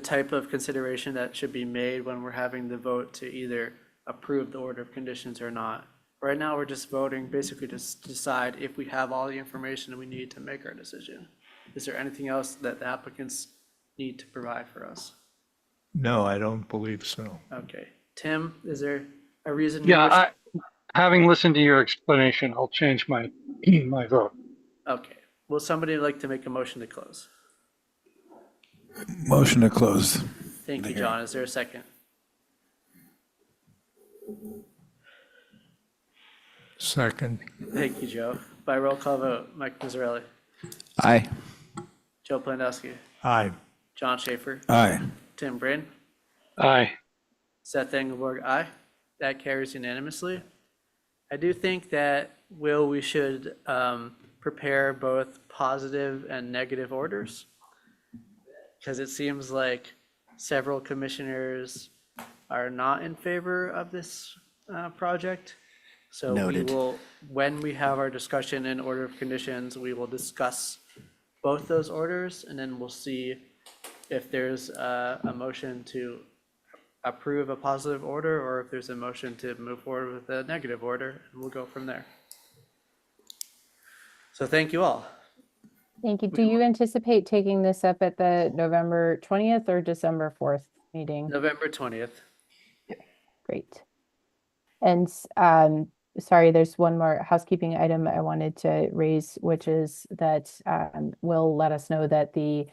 type of consideration that should be made when we're having the vote to either approve the order of conditions or not. Right now, we're just voting basically to decide if we have all the information we need to make our decision. Is there anything else that the applicants need to provide for us? No, I don't believe so. Okay. Tim, is there a reason? Yeah, having listened to your explanation, I'll change my my vote. Okay. Will somebody like to make a motion to close? Motion to close. Thank you, John. Is there a second? Second. Thank you, Joe. By roll call vote, Mike Mazzarelli. Aye. Joe Plandowski. Aye. John Schaefer. Aye. Tim Breen. Aye. Seth Engelborg, aye. That carries unanimously. I do think that, Will, we should prepare both positive and negative orders, because it seems like several commissioners are not in favor of this project. So Noted. we will, when we have our discussion in order of conditions, we will discuss both those orders, and then we'll see if there's a motion to approve a positive order, or if there's a motion to move forward with a negative order, and we'll go from there. So thank you all. Thank you. Do you anticipate taking this up at the November 20th or December 4th meeting? November 20th. Great. And sorry, there's one more housekeeping item I wanted to raise, which is that will let us know that the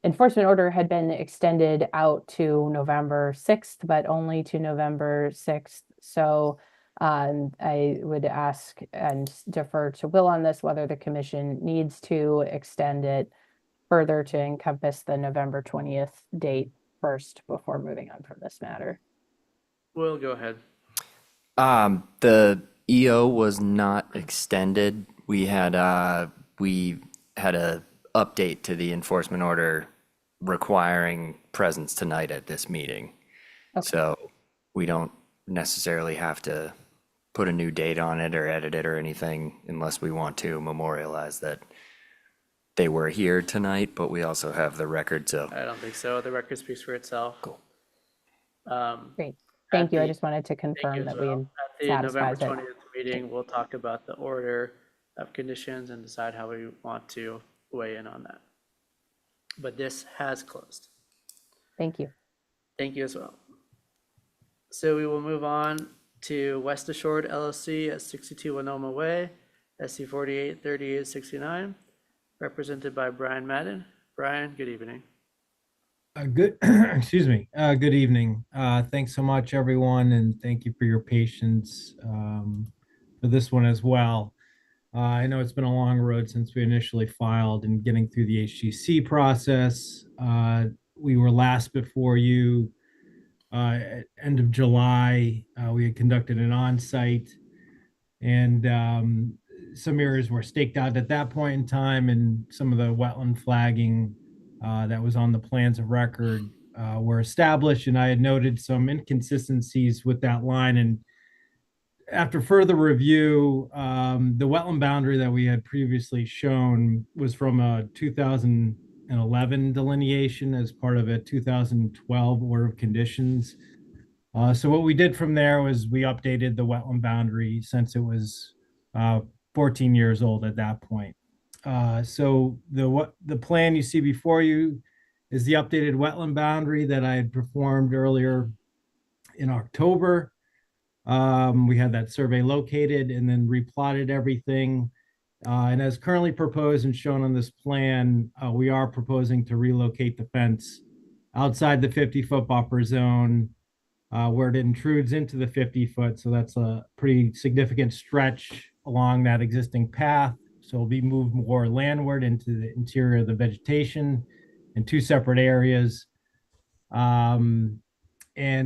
enforcement order had been extended out to November 6th, but only to November 6th. So I would ask and defer to Will on this, whether the commission needs to extend it further to encompass the November 20th date first before moving on from this matter. Will, go ahead. The EO was not extended. We had a update to the enforcement order requiring presence tonight at this meeting. Okay. So we don't necessarily have to put a new date on it or edit it or anything unless we want to memorialize that they were here tonight, but we also have the record, so. I don't think so. The record speaks for itself. Cool. Great. Thank you. I the- just wanted to Thank you confirm as that we well. had At the November satisfied it. 20th meeting, we'll talk about the order of conditions and decide how we want to weigh in on that. But this has closed. Thank you. Thank you as well. So we will move on to West Assured LLC at 62 Winoma Way, SC 483869, represented by Brian Madden. Brian, good evening. Good, excuse me. Good evening. Thanks so much, everyone, and thank you for your patience for this one as well. I know it's been a long road since we initially filed and getting through the HGC process. We were last before you at end of July. We had conducted an on-site, and some areas were staked out at that point in time, and some of the wetland flagging that was on the plans of record were established, and I had noted some inconsistencies with that line. And after further review, the wetland boundary that we had previously shown was from a 2011 delineation as part of a 2012 order of conditions. So what we did from there was we updated the wetland boundary since it was 14 years old at that point. So the plan you see before you is the updated wetland boundary that I had performed earlier in October. We had that survey located and then replotted everything. And as currently proposed and shown on this plan, we are proposing to relocate the fence outside the 50-foot buffer zone where it intrudes into the 50-foot. So that's a pretty significant stretch along that existing path. So it'll be moved more landward into the interior of the vegetation in two separate areas. And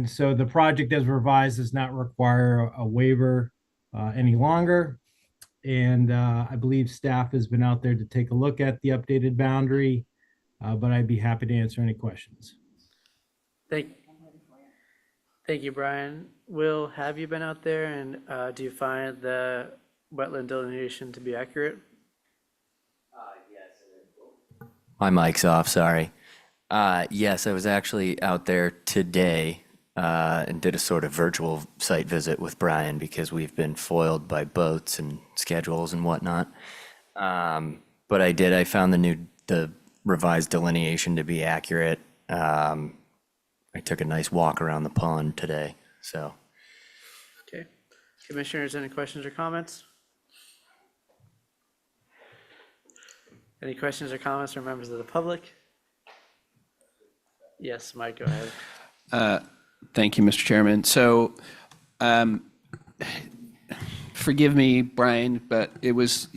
so the project as revised does not require a waiver any longer. And I believe staff has been out there to take a look at the updated boundary, but I'd be happy to answer any questions. Thank you, Brian. Will, have you been out there, and do you find the wetland delineation to be accurate? Yes. My mic's off, sorry. Yes, I was actually out there today and did a sort of virtual site visit with Brian because we've been foiled by boats and schedules and whatnot. But I found the revised delineation to be accurate. I took a nice walk around the pond today, so. Okay. Commissioners, any questions or comments? Any questions or comments from members of the public? Yes, Mike, go ahead. Thank you, Mr. Chairman. So, forgive me, Brian, but it was,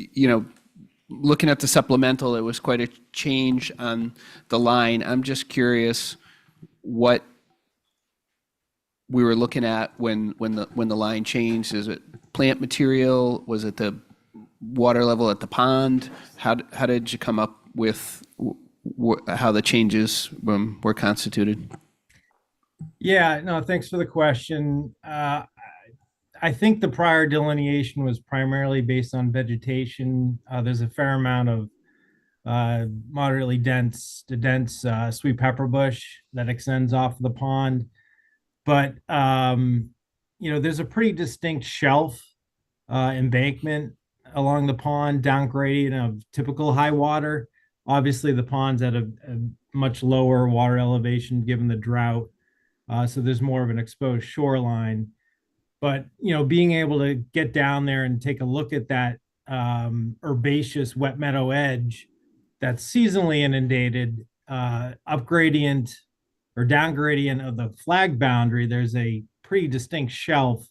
looking at the supplemental, it was quite a change on the line. I'm just curious what we were looking at when the line changed. Is it plant material? Was it the water level at the pond? How did you come up with how the changes were constituted? Yeah, no, thanks for the question. I think the prior delineation was primarily based on vegetation. There's a fair amount of moderately dense sweet pepper bush that extends off the pond. But, there's a pretty distinct shelf embankment along the pond, down gradient of typical high water. Obviously, the pond's at a much lower water elevation given the drought. So there's more of an exposed shoreline. But, being able to get down there and take a look at that herbaceous wet meadow edge that's seasonally inundated, up gradient or down gradient of the flag boundary, there's a pretty distinct shelf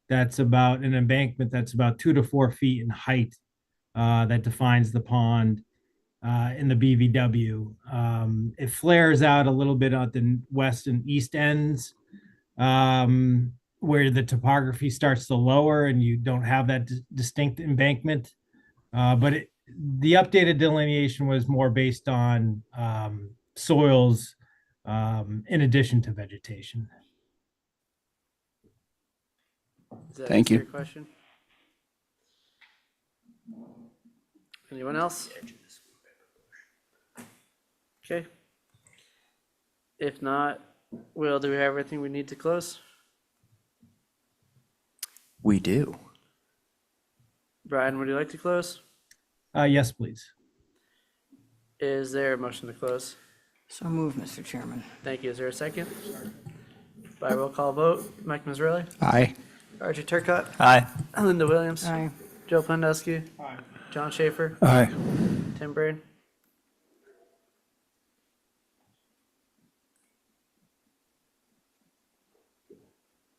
that's about an embankment that's about 2 to 4 feet in height that defines the pond in the BVW. It flares out a little bit at the west and east ends where the topography starts to lower and you don't have that distinct embankment. But the updated delineation was more based on soils in addition to vegetation. Does that Thank answer you. your question? Anyone else? Okay. If not, Will, do we have everything we need to close? We do. Brian, would you like to close? Yes, please. Is there a motion to close? So moved, Mr. Chairman. Thank you. Is there a second? By roll call vote, Mike Mazzarelli? Aye. Archie Turcott? Aye. Linda Williams? Aye. Joe Pandusky? Aye. John Schaefer? Aye. Tim Brain?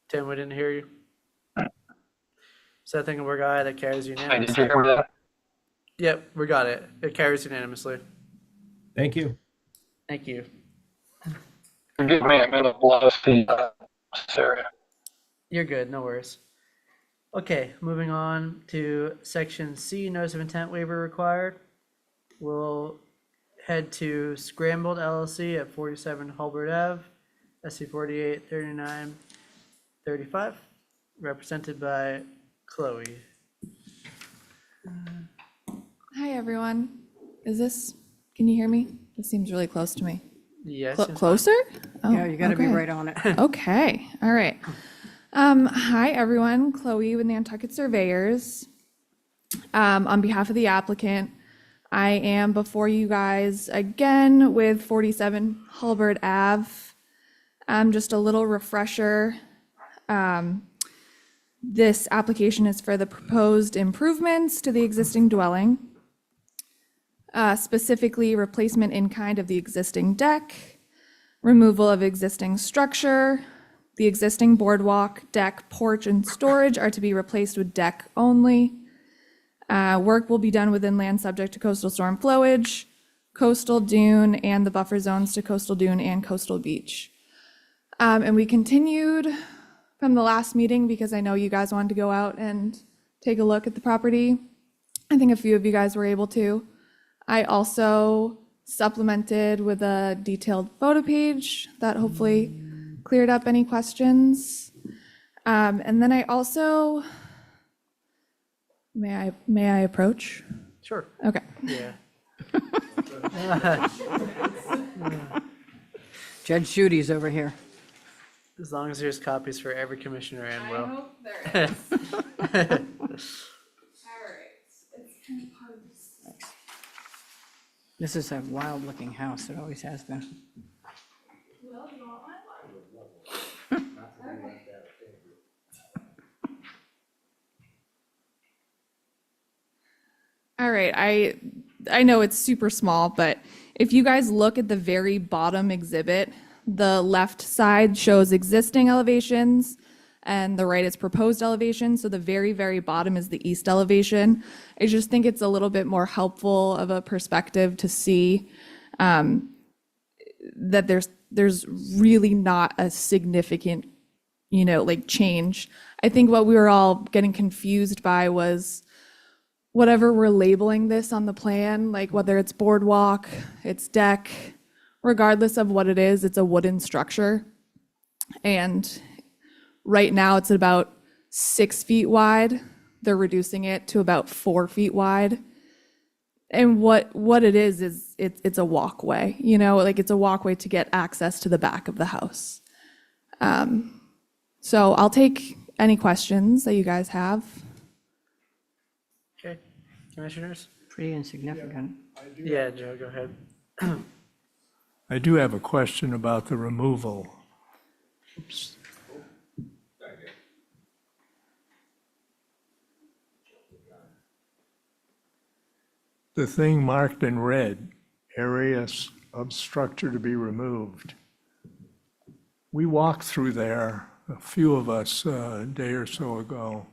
Tim, we didn't hear you. So I think we're guy that carries unanimously. Did you hear that? Yep, we got it. It carries unanimously. Thank you. Thank you. Forgive me, I'm in a lot of feed this area. You're good, no worries. Okay, moving on to section C, notice of intent waiver required. We'll head to Scrambled LLC at 47 Hulbert Ave, SC 48 39 35, represented by Chloe. Hi, everyone. Can you hear me? This seems really close to me. Yes. Closer? Oh, Yeah, you got to be okay. right on it. Okay, all right. Hi, everyone. Chloe with Nantucket Surveyors. On behalf of the applicant, I am before you guys again with 47 Hulbert Ave. Just a little refresher. This application is for the proposed improvements to the existing dwelling. Specifically, replacement in kind of the existing deck, removal of existing structure. The existing boardwalk, deck, porch, and storage are to be replaced with deck only. Work will be done within land subject to coastal storm flowage, coastal dune, and the buffer zones to coastal dune and coastal beach. And we continued from the last meeting because I know you guys wanted to go out and take a look at the property. I think a few of you guys were able to. I also supplemented with a detailed photo page that hopefully cleared up any questions. And then I also, may I approach? Sure. Okay. Yeah. Judge Judy's over here. As long as there's copies for every commissioner and Will. I hope there is. All right. It's kind of hard to see. This is a wild-looking house. It always has been. Will, you want one? Okay. All right, I know it's super small, but if you guys look at the very bottom exhibit, the left side shows existing elevations and the right is proposed elevation. So the very, very bottom is the east elevation. I just think it's a little bit more helpful of a perspective to see that there's really not a significant, like change. I think what we were all getting confused by was whatever we're labeling this on the plan, like whether it's boardwalk, it's deck, regardless of what it is, it's a wooden structure. And right now it's about 6 feet wide. They're reducing it to about 4 feet wide. And what it is it's a walkway, like it's a walkway to get access to the back of the house. So I'll take any questions that you guys have. Okay, commissioners? Pretty insignificant. Yeah, Joe, go ahead. I do have a question about the removal. Oops. The thing marked in red, areas of structure to be removed. We walked through there, a few of us, a day or so ago.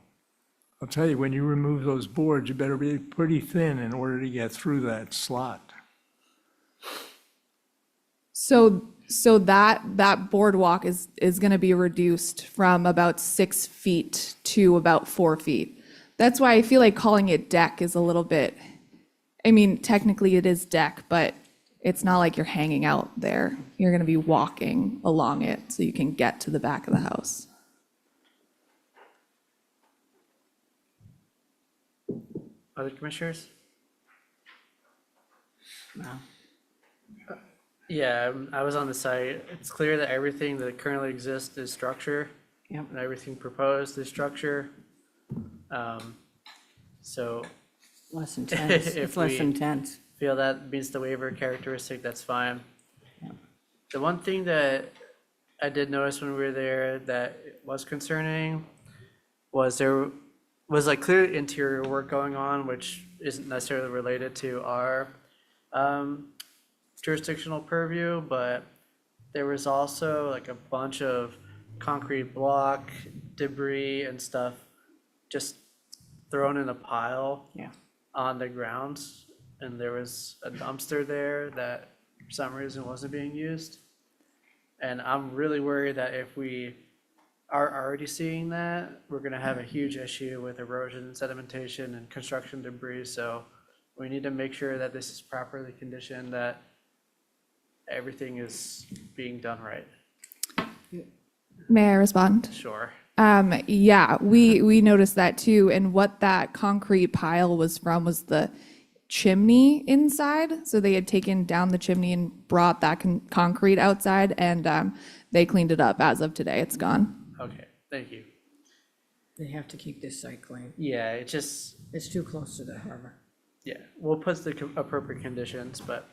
I'll tell you, when you remove those boards, you better be pretty thin in order to get through that slot. So that boardwalk is going to be reduced from about 6 feet to about 4 feet. That's why I feel like calling it deck is a little bit, technically it is deck, but it's not like you're hanging out there. You're going to be walking along it so you can get to the back of the house. Other commissioners? No. Yeah, I was on the site. It's clear that everything that currently exists is structure. Yep. And everything proposed is structure. So Less intense. if It's less we intense. feel that meets the waiver characteristic, that's fine. The one thing that I did notice when we were there that was concerning was there was like clear interior work going on, which isn't necessarily related to our jurisdictional purview, but there was also like a bunch of concrete block, debris and stuff just thrown in a pile on the grounds. And there was a dumpster there that for some reason wasn't being used. And I'm really worried that if we are already seeing that, we're gonna have a huge issue with erosion, sedimentation, and construction debris. So we need to make sure that this is properly conditioned, that everything is being done right. May I respond? Sure. Yeah, we noticed that too. And what that concrete pile was from was the chimney inside. So they had taken down the chimney and brought that concrete outside, and they cleaned it up. As of today, it's gone. Okay, thank you. They have to keep this site clean. Yeah, it just, It's too close to the harbor. yeah, we'll put the appropriate conditions, but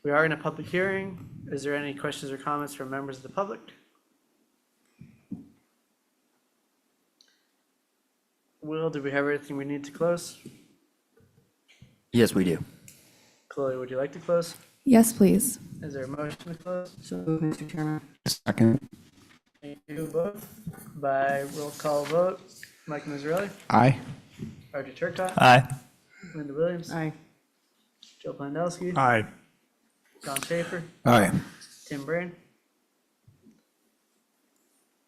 we are in a public hearing. Is there any questions or comments from members of the public? Will, do we have everything we need to close? Yes, we do. Chloe, would you like to close? Yes, please. Is there a motion to close? So, Mr. Chairman. Second. Thank you both. By roll call vote, Mike Mazzarelli, Aye. Archie Turcotte, Aye. Linda Williams, Aye. Joe Plandowski, Aye. John Schaefer, Aye. Tim Brain.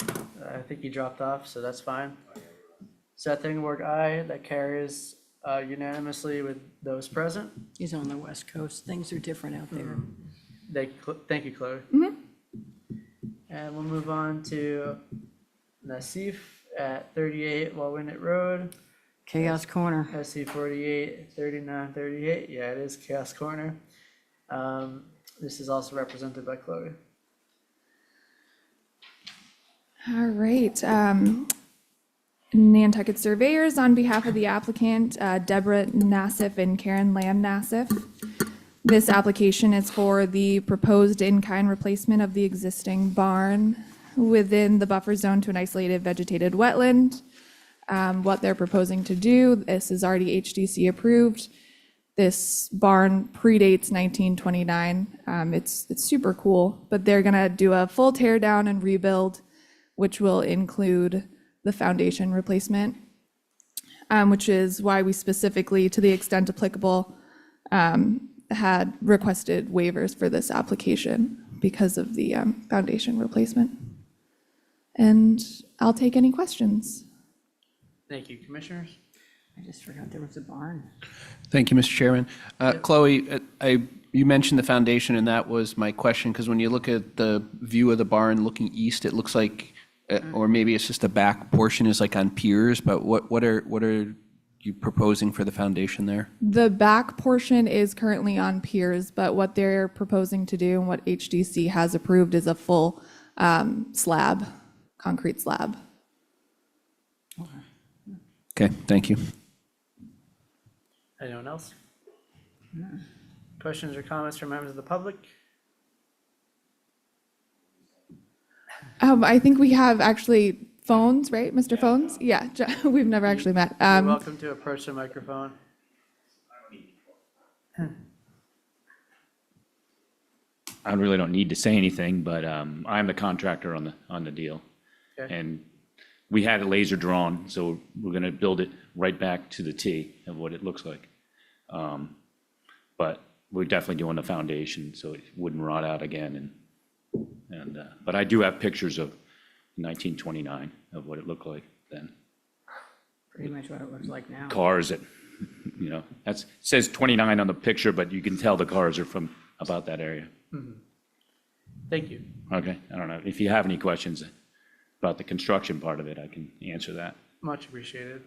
I think he dropped off, so that's fine. Seth Ingborg, aye. That carries unanimously with those present. He's on the west coast. Things are different out there. Thank you, Chloe. And we'll move on to Nassif at 38 Walwinet Road. Chaos Corner. SC 48, 3938. Yeah, it is Chaos Corner. This is also represented by Chloe. All right. Nantucket Surveyors, on behalf of the applicant, Deborah Nassif and Karen Lamb Nassif. This application is for the proposed in-kind replacement of the existing barn within the buffer zone to an isolated vegetated wetland. What they're proposing to do, this is already HDC approved. This barn predates 1929. It's super cool, but they're gonna do a full tear down and rebuild, which will include the foundation replacement, which is why we specifically, to the extent applicable, had requested waivers for this application because of the foundation replacement. And I'll take any questions. Thank you, commissioners. I just forgot there was a barn. Thank you, Mr. Chairman. Chloe, you mentioned the foundation, and that was my question, because when you look at the view of the barn looking east, it looks like, or maybe it's just the back portion is like on piers, but what are you proposing for the foundation there? The back portion is currently on piers, but what they're proposing to do and what HDC has approved is a full slab, concrete slab. Okay, thank you. Anyone else? Questions or comments from members of the public? I think we have actually phones, right, Mr. Phones? Yeah, we've never actually met. You're welcome to approach the microphone. I really don't need to say anything, but I'm the contractor on the deal. Okay. And we had a laser drawn, so we're gonna build it right back to the T of what it looks like. But we're definitely doing the foundation, so it wouldn't rot out again. But I do have pictures of 1929 of what it looked like then. Pretty much what it looks like now. Cars that, it says 29 on the picture, but you can tell the cars are from about that area. Thank you. Okay, I don't know. If you have any questions about the construction part of it, I can answer that. Much appreciated.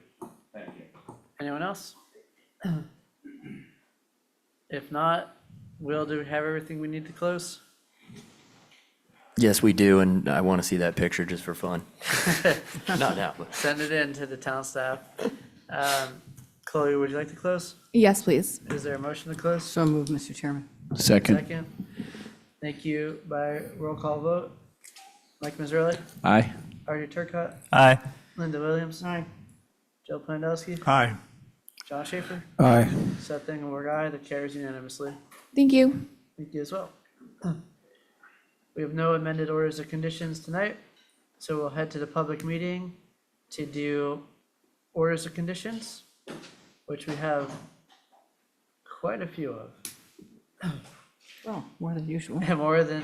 Thank you. Anyone else? If not, Will, do we have everything we need to close? Yes, we do, and I want to see that picture just for fun. Not now. Send it in to the town staff. Chloe, would you like to close? Yes, please. Is there a motion to close? So moved, Mr. Chairman. Second. Thank you. By roll call vote. Mike Mazzarelli, Aye. Artie Turcotte, Aye. Linda Williams. Aye. Joe Plandowski. Aye. John Schaefer. Aye. Seth Ingleberg, aye. That carries unanimously. Thank you. Thank you as well. We have no amended orders of conditions tonight, so we'll head to the public meeting to do orders of conditions, which we have quite a few of. Oh, more than usual. More than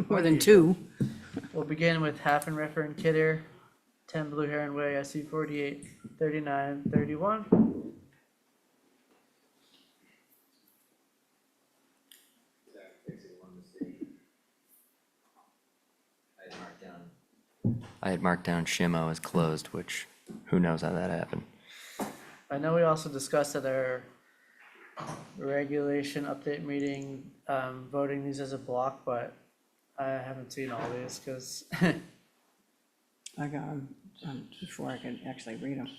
More than two. We'll begin with Haffenreffer and Kidder, 10 Blue Heron Way, SC 48, 39, 31. I had marked down Shimo as closed, which who knows how that happened. I know we also discussed at our regulation update meeting, voting these as a block, but I haven't seen all these because I got them before I could actually read them.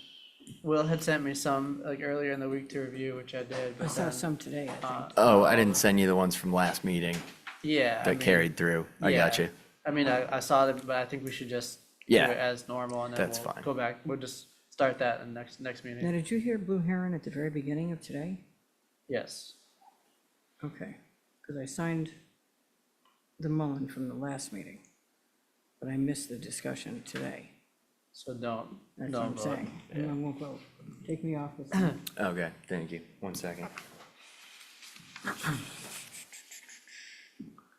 Will had sent me some like earlier in the week to review, which I did. I But saw then, some today, I think. Oh, I didn't send you the ones from last meeting yeah, that carried through. I got you. I mean, I saw them, but I think we should just Yeah, do it as normal, and then that's we'll fine. go back. We'll just start that in next Now, meeting. did you hear Blue Heron at the very beginning of today? Yes. Okay, because I signed the Mullen from the last meeting, but I missed the discussion today. So don't. That's don't what I'm vote. saying. Yeah. I won't vote. Take me off with. Okay, thank you. 1 second.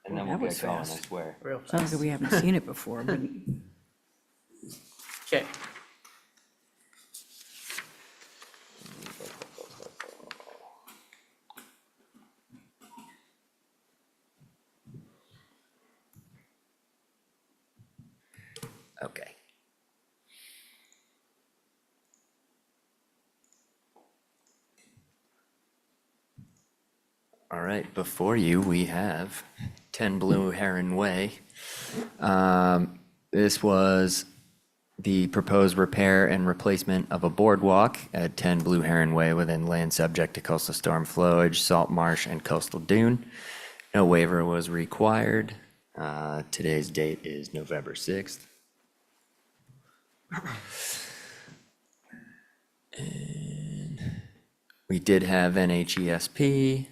And then Well, we'll that was get going, I fast. swear. Real Sounds fast. like we haven't seen it before, but Okay. Okay. All right, before you, we have 10 Blue Heron Way. This was the proposed repair and replacement of a boardwalk at 10 Blue Heron Way within land subject to coastal storm flowage, salt marsh, and coastal dune. No waiver was required. Today's date is November 6th. And we did have NHESP,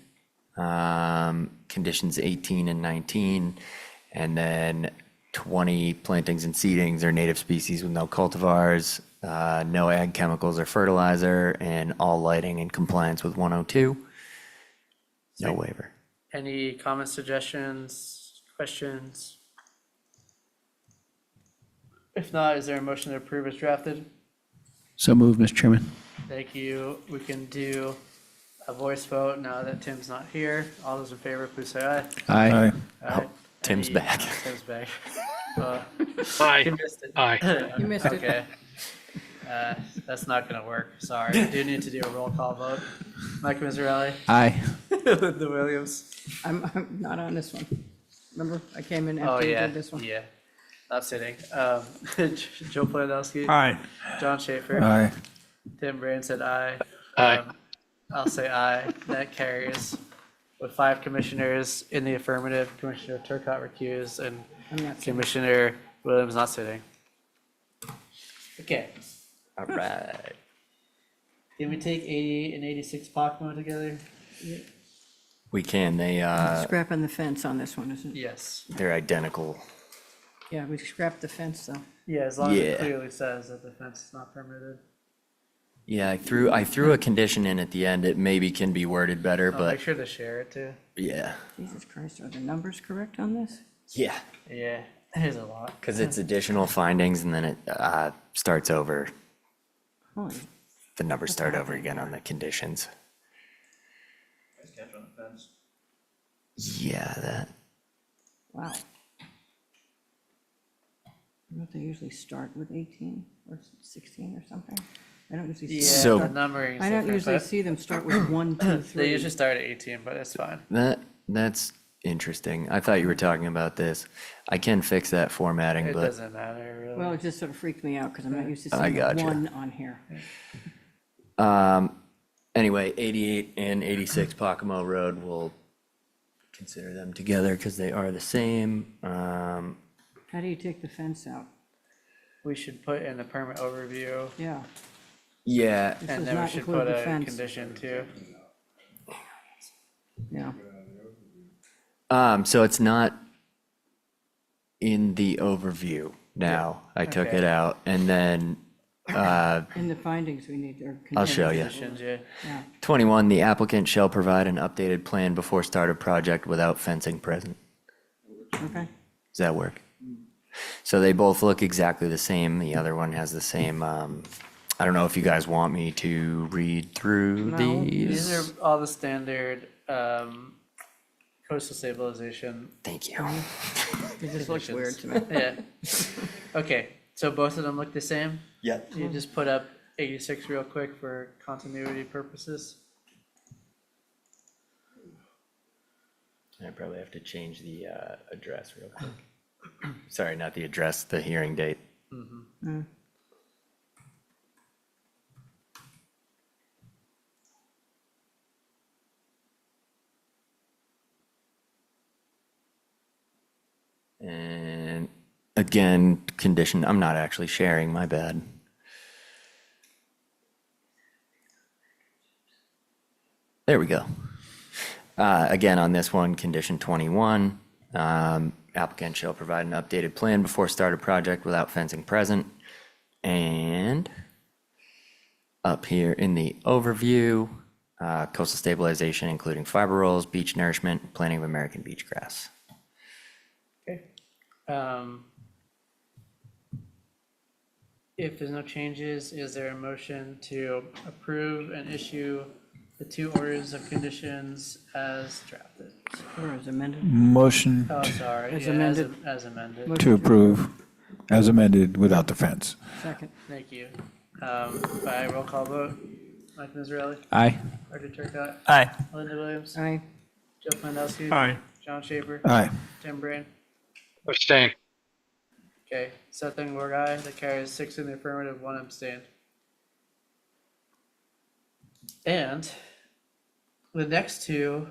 conditions 18 and 19, and then 20 plantings and seedings or native species with no cultivars, no ag chemicals or fertilizer, and all lighting in compliance with 102. No waiver. Any comments, suggestions, questions? If not, is there a motion to approve as drafted? So moved, Mr. Chairman. Thank you. We can do a voice vote now that Tim's not here. All those in favor, please say aye. Aye. Aye. Tim's Any- back. Tim's back. Aye. You missed it. Aye. You missed it. Okay. That's not gonna work. Sorry. We do need to do a roll call vote. Mike Miserelli, Aye. Linda Williams. I'm not on this one. Remember, I came in Oh, after you yeah, did this one. yeah. Not sitting. Joe Polanowski. Aye. John Schaefer. Aye. Tim Brand said aye. Aye. I'll say aye. That carries with 5 commissioners in the affirmative. Commissioner Turcott recused and I'm not sitting. Commissioner Williams not sitting. Okay. All right. Can we take 88 and 86 Pocomo together? We can, Scrapping the fence on this one, isn't it? Yes. they're identical. Yeah, we scrapped the fence though. Yeah, as long as it Yeah. clearly says that the fence is not permitted. Yeah, I threw a condition in at the end. It maybe can be worded better, Make but sure to share it too. yeah. Jesus Christ, are the numbers correct on this? Yeah. Yeah, there's a lot. Because it's additional findings and then it starts over. Holy, The numbers start over again on the conditions. Yeah, that. wow. Don't they usually start with 18 or 16 or something? I don't usually Yeah, see them So- the start- numbering is I don't different, usually but see them start with 1, 2, 3. They usually start at 18, but it's fine. That's interesting. I thought you were talking about this. I can fix that formatting, It but doesn't matter really. Well, it just sort of freaked me out because I'm not used to I seeing gotcha. 1 on here. anyway, 88 and 86 Pocomo Road, we'll consider them together because they are the same. How do you take the fence out? We should put in the permit overview, Yeah. Yeah, This and does then we not should include put the a fence. condition too. Yeah. so it's not in the overview now. I took Okay. it out and then In the findings, we need, or. I'll show you. Conditions, yeah. Yeah. 21, the applicant shall provide an updated plan before start of project without fencing present. Okay. Does that work? So they both look exactly the same. The other one has the same, I don't know if you guys want me to read through No. these. These are all the standard coastal stabilization. Thank you. It just looks weird to me. Yeah. Okay, so both of them look the same? Yep. You just put up 86 real quick for continuity purposes? I probably have to change the address real quick. Sorry, not the address, the hearing date. Mm-hmm. And again, condition, I'm not actually sharing, my bad. There we go. Again, on this one, condition 21, applicant shall provide an updated plan before start of project without fencing present. And up here in the overview, coastal stabilization, including fiber rolls, beach nourishment, planting of American beach grass. Okay. If there's no changes, is there a motion to approve and issue the 2 orders of conditions as drafted? Or as amended? Motion Oh, sorry. As yeah, amended. As amended. to approve as amended without the fence. Second. Thank you. By roll call vote, Mike Miserelli, Aye. Artie Turcott, Aye. Linda Williams, Aye. Joe Flandowski. Aye. John Schaefer. Aye. Tim Brain. Abstain. Okay, Seth Ingberg, aye. That carries 6 in the affirmative, 1 abstained. And the next 2,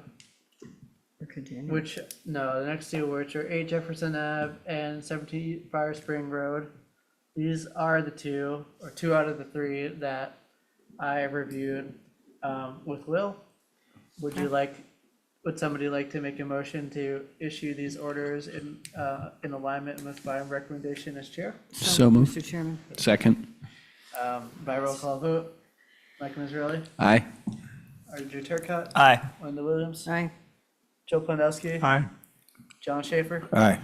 We're continuing. which are 8 Jefferson Ave and 17 Fire Spring Road. These are the 2 out of the 3 that I reviewed with Will. Would somebody like to make a motion to issue these orders in alignment with my recommendation as chair? So moved. Mr. Chairman. Second. By roll call vote, Mike Miserelli, Aye. Artie Turcott, Aye. Linda Williams, Aye. Joe Flandowski, Aye. John Schaefer, Aye.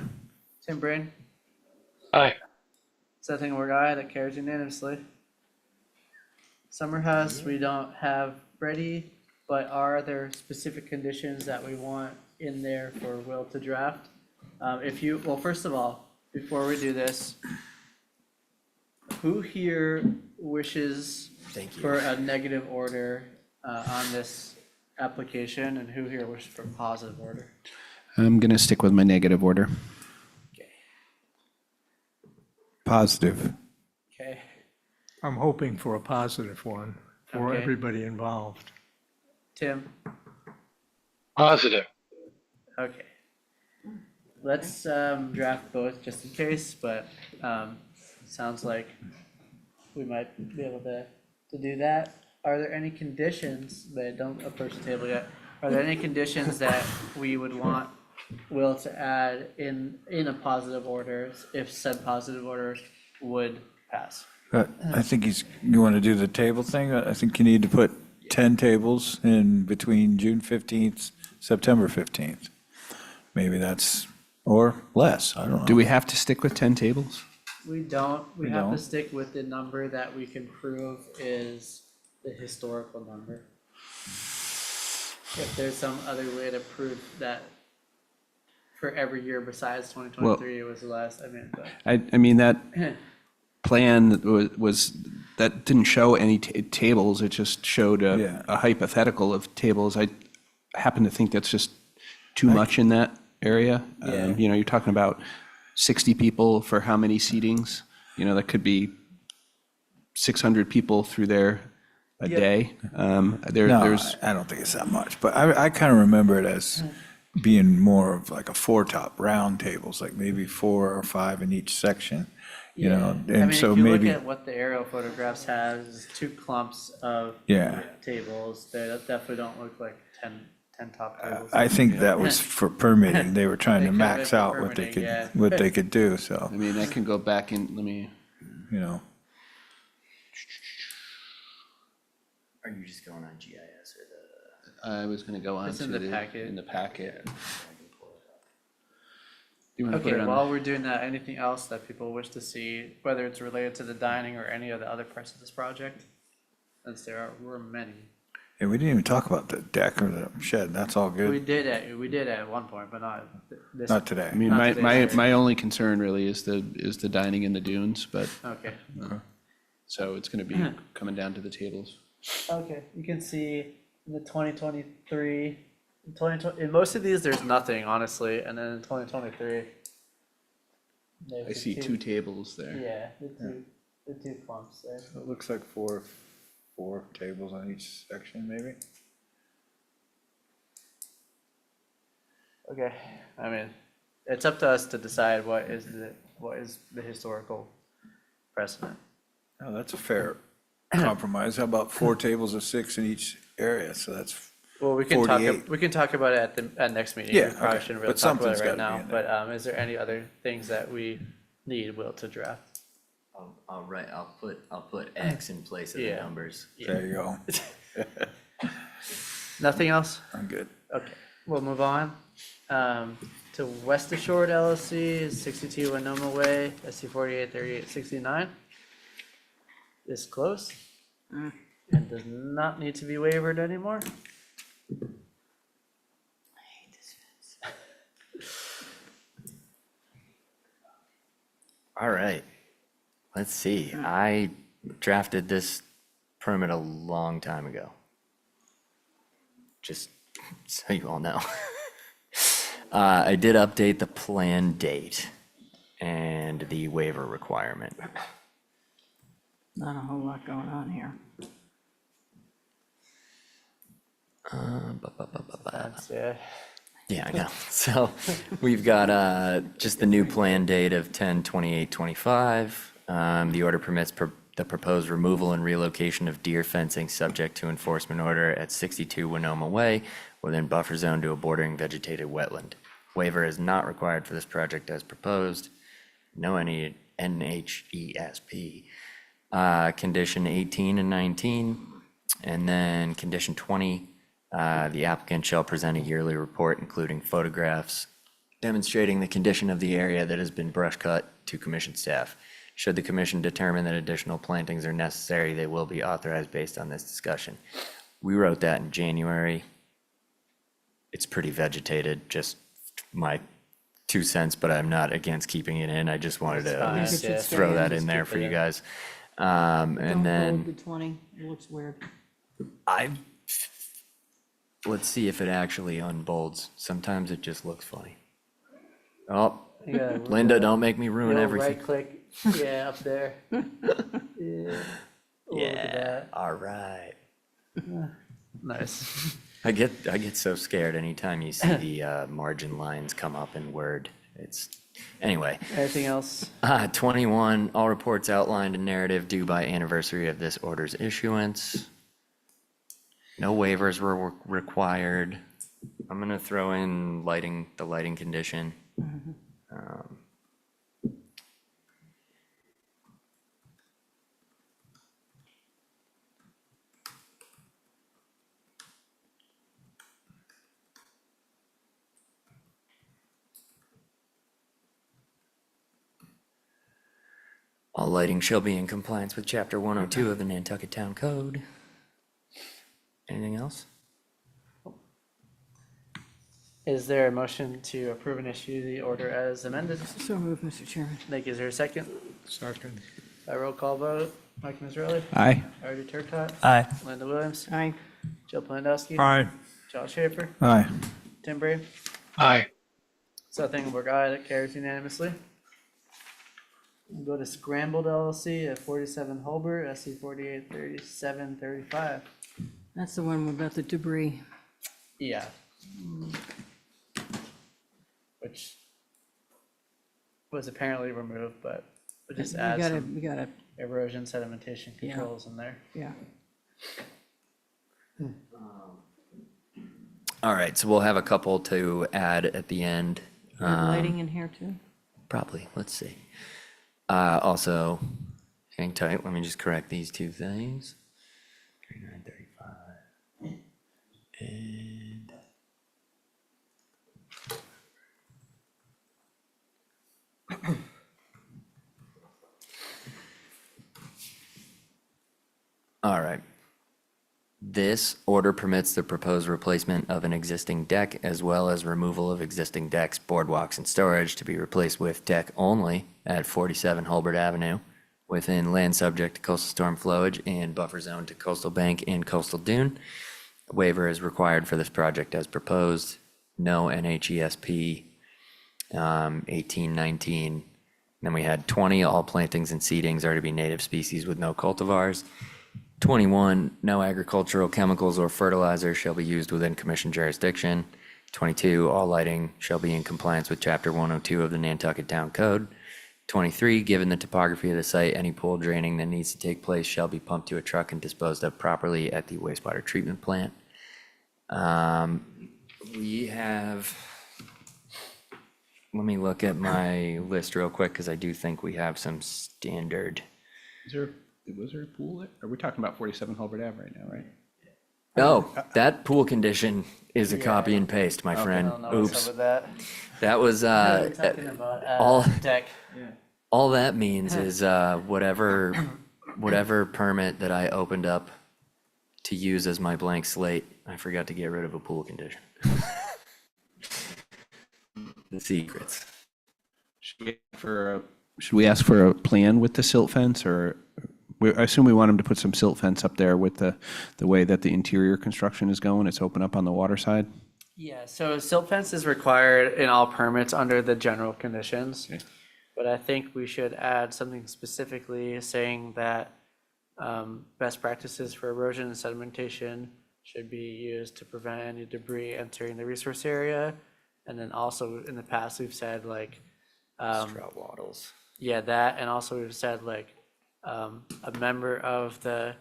Tim Brain, Aye. Seth Ingberg, aye. That carries unanimously. Summer house, we don't have ready, but are there specific conditions that we want in there for Will to draft? Well, first of all, before we do this, who here wishes Thank you. for a negative order on this application, and who here wishes for positive order? I'm going to stick with my negative order. Positive. Okay, I'm hoping for a positive one for Okay. everybody involved. Tim? Positive. Okay. Let's draft both just in case, but sounds like we might be able to do that. Are there any conditions that don't approach the table yet? Are there any conditions that we would want Will to add in a positive order if said positive order would pass? I think you want to do the table thing? I think you need to put 10 tables in between June 15th, September 15th. Maybe that's, or less, I don't know. Do we have to stick with 10 tables? We don't. We We have to don't? stick with the number that we can prove is the historical number. If there's some other way to prove that for every year besides 2023 it was the last, but I mean, that plan that didn't show any tables. It just showed Yeah. a hypothetical of tables. I happen to think that's just too much in that area. Yeah. You're talking about 60 people for how many seatings? That could be 600 people through there a Yep. day. No, There's I don't think it's that much, but I kind of remember it as being more of like a 4-top round tables, like maybe 4 or 5 in each section, and so if you maybe, look at what the aerial photographs have, is 2 clumps of yeah. tables. They definitely don't look like 10 top tables. I think that was for permitting. They were trying They to could have max been out for what they permitting, yeah. could do, so, I mean, I can go back and let me. Are you just going on GIS or the? I was going to go on It's to in the packet. In the packet. You want to put Okay, it on? while we're doing that, anything else that people wish to see, whether it's related to the dining or any of the other parts of this project? Since were many. Yeah, we didn't even talk about the deck or the shed. That's all We good. did at one point, but not this. Not today. I mean, Not my, today, my, sorry. my only concern really is the dining in the dunes, but, Okay. so it's gonna be coming down to the tables. Okay, you can see in the 2023, 2020, in most of these, there's nothing, honestly, and then in 2023. there's I the see two tables there. Yeah, the two clumps there. So it looks like four tables on each section, maybe? Okay, I mean, it's up to us to decide what is the historical precedent. Oh, that's a fair compromise. How about 4 tables of 6 in each area? So that's Well, we can talk, 48. we can talk about it at next meeting. Yeah, We probably okay, shouldn't really but talk about it something's right gotta be now, in there. but, is there any other things that we need Will to draft? I'll put X in place of the Yeah. numbers. There you go. Nothing else? I'm good. Okay, we'll move on, to West Assured LLC, 62 Winoma Way, SC 483869. This close, and does not need to be wavered anymore. All right. Let's see. I drafted this permit a long time ago. Just so you all know. I did update the plan date and the waiver requirement. Not a whole lot going on here. Yeah. Yeah, I know. So we've got just the new plan date of 10/28/25. The order permits the proposed removal and relocation of deer fencing subject to enforcement order at 62 Winoma Way within buffer zone to a bordering vegetated wetland. Waiver is not required for this project as proposed. No any NHESP. Condition 18 and 19, and then condition 20, the applicant shall present a yearly report including photographs demonstrating the condition of the area that has been brush cut to commission staff. Should the commission determine that additional plantings are necessary, they will be authorized based on this discussion. We wrote that in January. It's pretty vegetated, just my 2 cents, but I'm not against keeping it in. I just wanted That's to at fine, least yeah. throw that Just in there keep for it you in. guys. Don't And then hold the 20, it looks weird. let's see if it actually unbolds. Sometimes it just looks funny. Oh, Yeah, Linda, don't make me ruin You'll everything. right click, yeah, up there. Yeah. Look at Yeah, that. all right. Nice. I get so scared anytime you see the margin lines come up in Word. It's, anyway. Anything else? 21, all reports outlined in narrative due by anniversary of this order's issuance. No waivers were required. I'm gonna throw in the lighting condition. All lighting shall be in compliance with Chapter 102 of the Nantucket Town Code. Anything else? Is there a motion to approve and issue the order as amended? So moved, Mr. Chairman. Nick, is there a second? Second. By roll call vote, Mike Mazzarelli? Aye. Artie Turcott? Aye. Linda Williams? Aye. Joe Planowski? Aye. Josh Schaefer? Aye. Tim Brave? Aye. Seth Engelberg, aye. That carries unanimously. We'll go to Scrambled LLC at 47 Holbert, SC 483735. That's the one about the debris. Yeah. Which was apparently removed, but we'll just add some We gotta, erosion sedimentation Yeah. controls in there. yeah. All right, so we'll have a couple to add at the end. You have lighting in here too? Probably, let's see. Also, hang tight, let me just correct these two things. 3935. And. All right. This order permits the proposed replacement of an existing deck as well as removal of existing decks, boardwalks, and storage to be replaced with deck only at 47 Hulbert Avenue within land subject to coastal storm flowage and buffer zone to coastal bank and coastal dune. A waiver is required for this project as proposed. No NHESP 18, 19. Then we had 20, all plantings and seedings are to be native species with no cultivars. 21, no agricultural chemicals or fertilizers shall be used within commission jurisdiction. 22, all lighting shall be in compliance with Chapter 102 of the Nantucket Town Code. 23, given the topography of the site, any pool draining that needs to take place shall be pumped to a truck and disposed of properly at the wastewater treatment plant. We have, let me look at my list real quick because I do think we have some standard. Was there a pool there? Are we talking about 47 Hulbert Ave right now, right? Oh, that pool condition is a copy and paste, my Okay. friend. I don't know what's Oops. up with that. That was, No, we're talking about, all, deck. all that means is, whatever permit that I opened up to use as my blank slate, I forgot to get rid of a pool condition. The secrets. Should we ask for a plan with the silt fence, or I assume we want him to put some silt fence up there with the way that the interior construction is going? It's open up on the water side? Yeah, so silt fence is required in all permits under the general conditions. Okay. But I think we should add something specifically saying that best practices for erosion and sedimentation should be used to prevent any debris entering the resource area. And then also in the past, we've said like, Straw wattles. yeah, that, and also we've said like, a member of the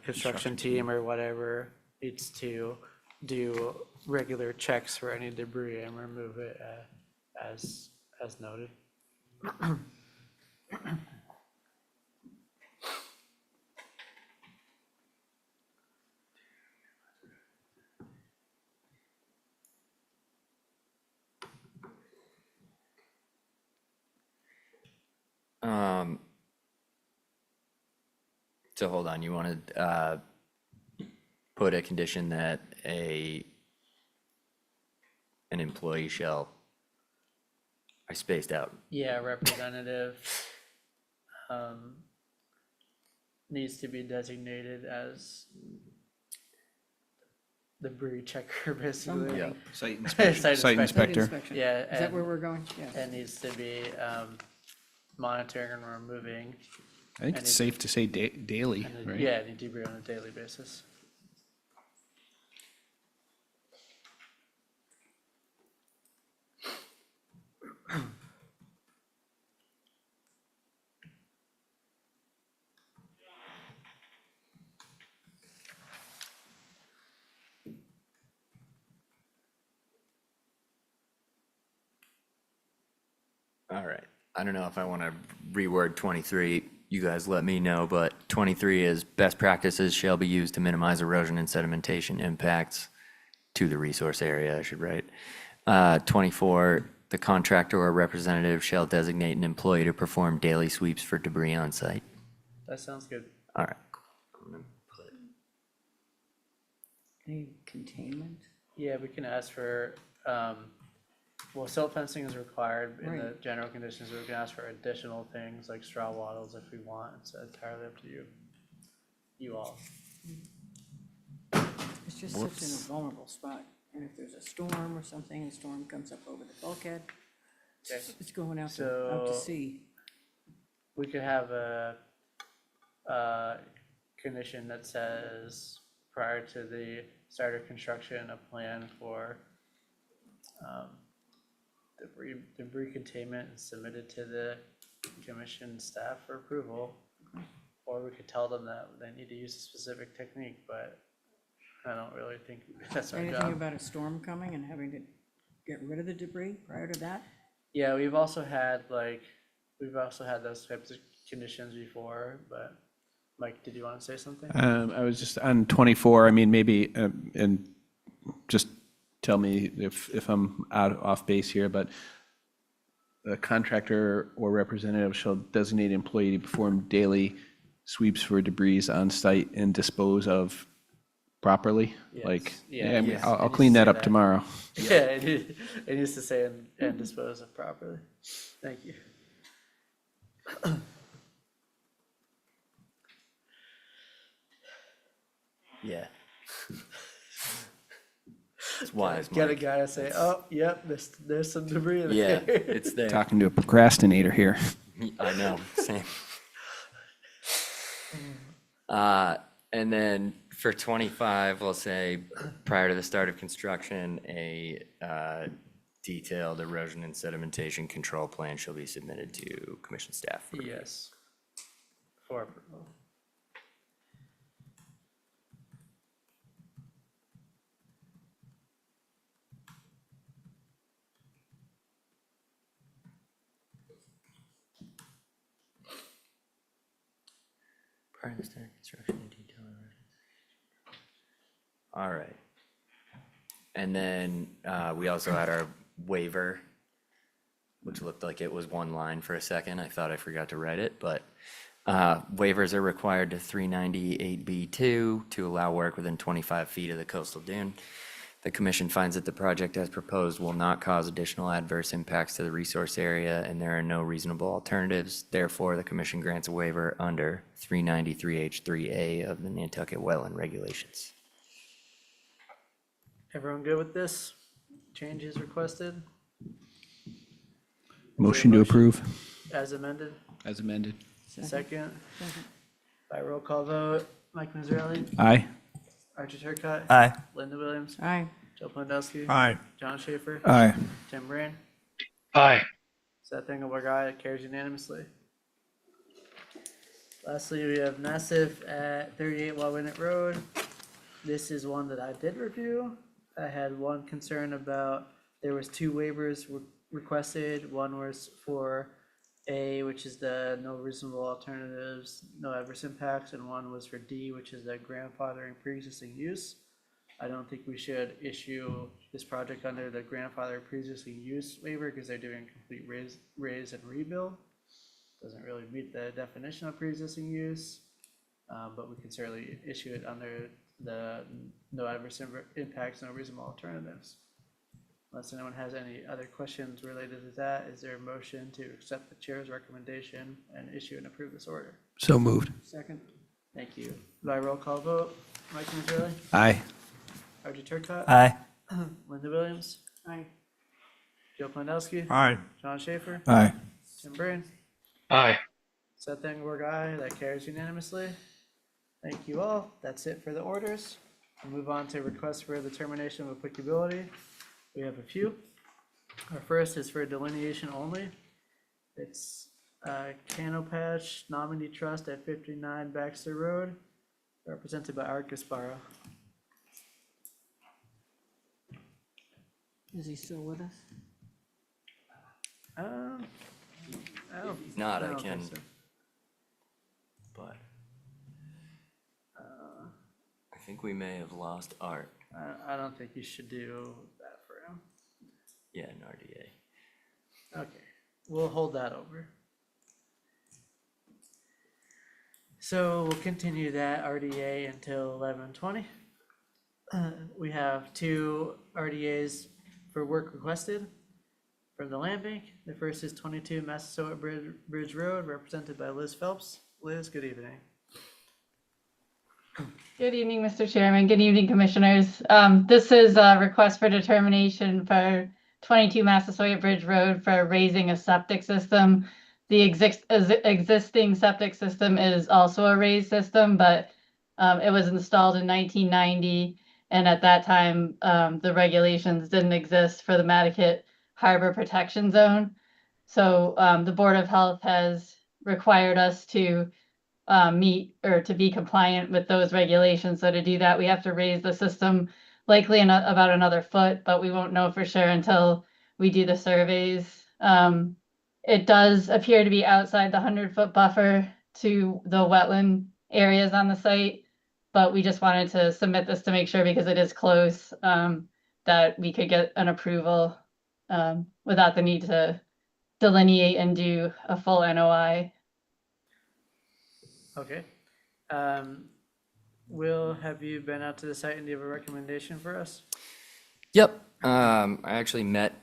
construction team or whatever needs to do regular checks for any debris and remove it as noted. So hold on, you want to put a condition that an employee shall, I spaced out. Yeah, representative needs to be designated as the debris checker, basically. Somebody. Yeah. Site inspector. Site inspector. Yeah. Is that where we're going? Yes. And needs to be monitoring and removing. I think it's safe to say daily, right? Yeah, any debris on a daily basis. All right. I don't know if I want to reword 23. You guys let me know, but 23 is best practices shall be used to minimize erosion and sedimentation impacts to the resource area, I should write. 24, the contractor or representative shall designate an employee to perform daily sweeps for debris on site. That sounds good. All right. I'm gonna put- Any containment? Yeah, we can ask for, well, silt fencing is required in the Right. general conditions, but we can ask for additional things like straw wattles if we want. It's entirely up to you. You all. It's just such a vulnerable spot. And if there's a storm or something, and the storm comes up over the bulkhead, Okay. it's going out to So- sea. We could have a condition that says prior to the start of construction, a plan for debris containment and submitted to the commission staff for approval. Or we could tell them that they need to use a specific technique, but I don't really think that's our Anything job. about a storm coming and having to get rid of the debris prior to that? Yeah, we've also had those types of conditions before, but Mike, did you want to say something? I was just on 24, I mean, maybe, and just tell me if I'm off base here, but a contractor or representative shall designate an employee to perform daily sweeps for debris on site and dispose of properly? Yes. Like, Yeah, I mean, yes. I'll It needs clean to that say up tomorrow. Yeah, it needs to say and dispose of properly. Thank you. Yeah. It's wise, Get a Mike. guy to say, oh, yep, there's some debris there. Yeah, it's there. Talking to a procrastinator here. I know, same. And then for 25, we'll say prior to the start of construction, a detailed erosion and sedimentation control plan shall be submitted to commission staff. for review. Yes. For approval. Prior to the start of construction, a detailed erosion. All right. And then we also had our waiver, which looked like it was one line for a second. I thought I forgot to write it, but waivers are required to 398B2 to allow work within 25 feet of the coastal dune. The commission finds that the project as proposed will not cause additional adverse impacts to the resource area, and there are no reasonable alternatives. Therefore, the commission grants a waiver under 393H3A of the Nantucket Wetland Regulations. Everyone good with this? Changes requested? Motion to approve. As amended? As amended. Second? By roll call vote, Mike Mazzarelli? Aye. Archie Turcotte? Aye. Linda Williams? Aye. Joe Plendowski? Aye. John Schaefer? Aye. Tim Brand? Aye. Seth Engelberg, aye. It carries unanimously. Lastly, we have Nassif at 38 Wawinet Road. This is one that I did review. I had one concern about, there was two waivers requested. One was for A, which is the no reasonable alternatives, no adverse impacts, and one was for D, which is the grandfathering pre-existing use. I don't think we should issue this project under the grandfather pre-existing use waiver because they're doing complete raise and rebuild. Doesn't really meet the definition of pre-existing use, but we can certainly issue it under the no adverse impacts, no reasonable alternatives. Unless anyone has any other questions related to that, is there a motion to accept the chair's recommendation and issue and approve this order? So moved. Second. Thank you. By roll call vote, Mike Mazzarelli? Aye. Archie Turcotte? Aye. Linda Williams? Aye. Joe Plendowski? Aye. John Schaefer? Aye. Tim Brand? Aye. Seth Engelberg, aye. That carries unanimously. Thank you all. That's it for the orders. We'll move on to requests for the determination of applicability. We have a few. Our first is for delineation only. It's Canopatch Nominee Trust at 59 Baxter Road, represented by Art Gasparo. Is he still with us? I don't- If not, I don't think can, so. but I think we may have lost Art. I don't think you should do that for him. Yeah, an RDA. Okay, we'll hold that over. So we'll continue that RDA until 11:20. We have two RDAs for work requested from the land bank. The first is 22 Massasoit Bridge Road, represented by Liz Phelps. Liz, good evening. Good evening, Mr. Chairman. Good evening, Commissioners. This is a request for determination for 22 Massasoit Bridge Road for raising a septic system. The existing septic system is also a raised system, but it was installed in 1990. And at that time, the regulations didn't exist for the Nantucket Harbor Protection Zone. So the Board of Health has required us to meet or to be compliant with those regulations. So to do that, we have to raise the system likely about another foot, but we won't know for sure until we do the surveys. It does appear to be outside the 100-foot buffer to the wetland areas on the site, but we just wanted to submit this to make sure, because it is close, that we could get an approval without the need to delineate and do a full NOI. Okay, Will, have you been out to the site and do you have a recommendation for us? Yep. I actually met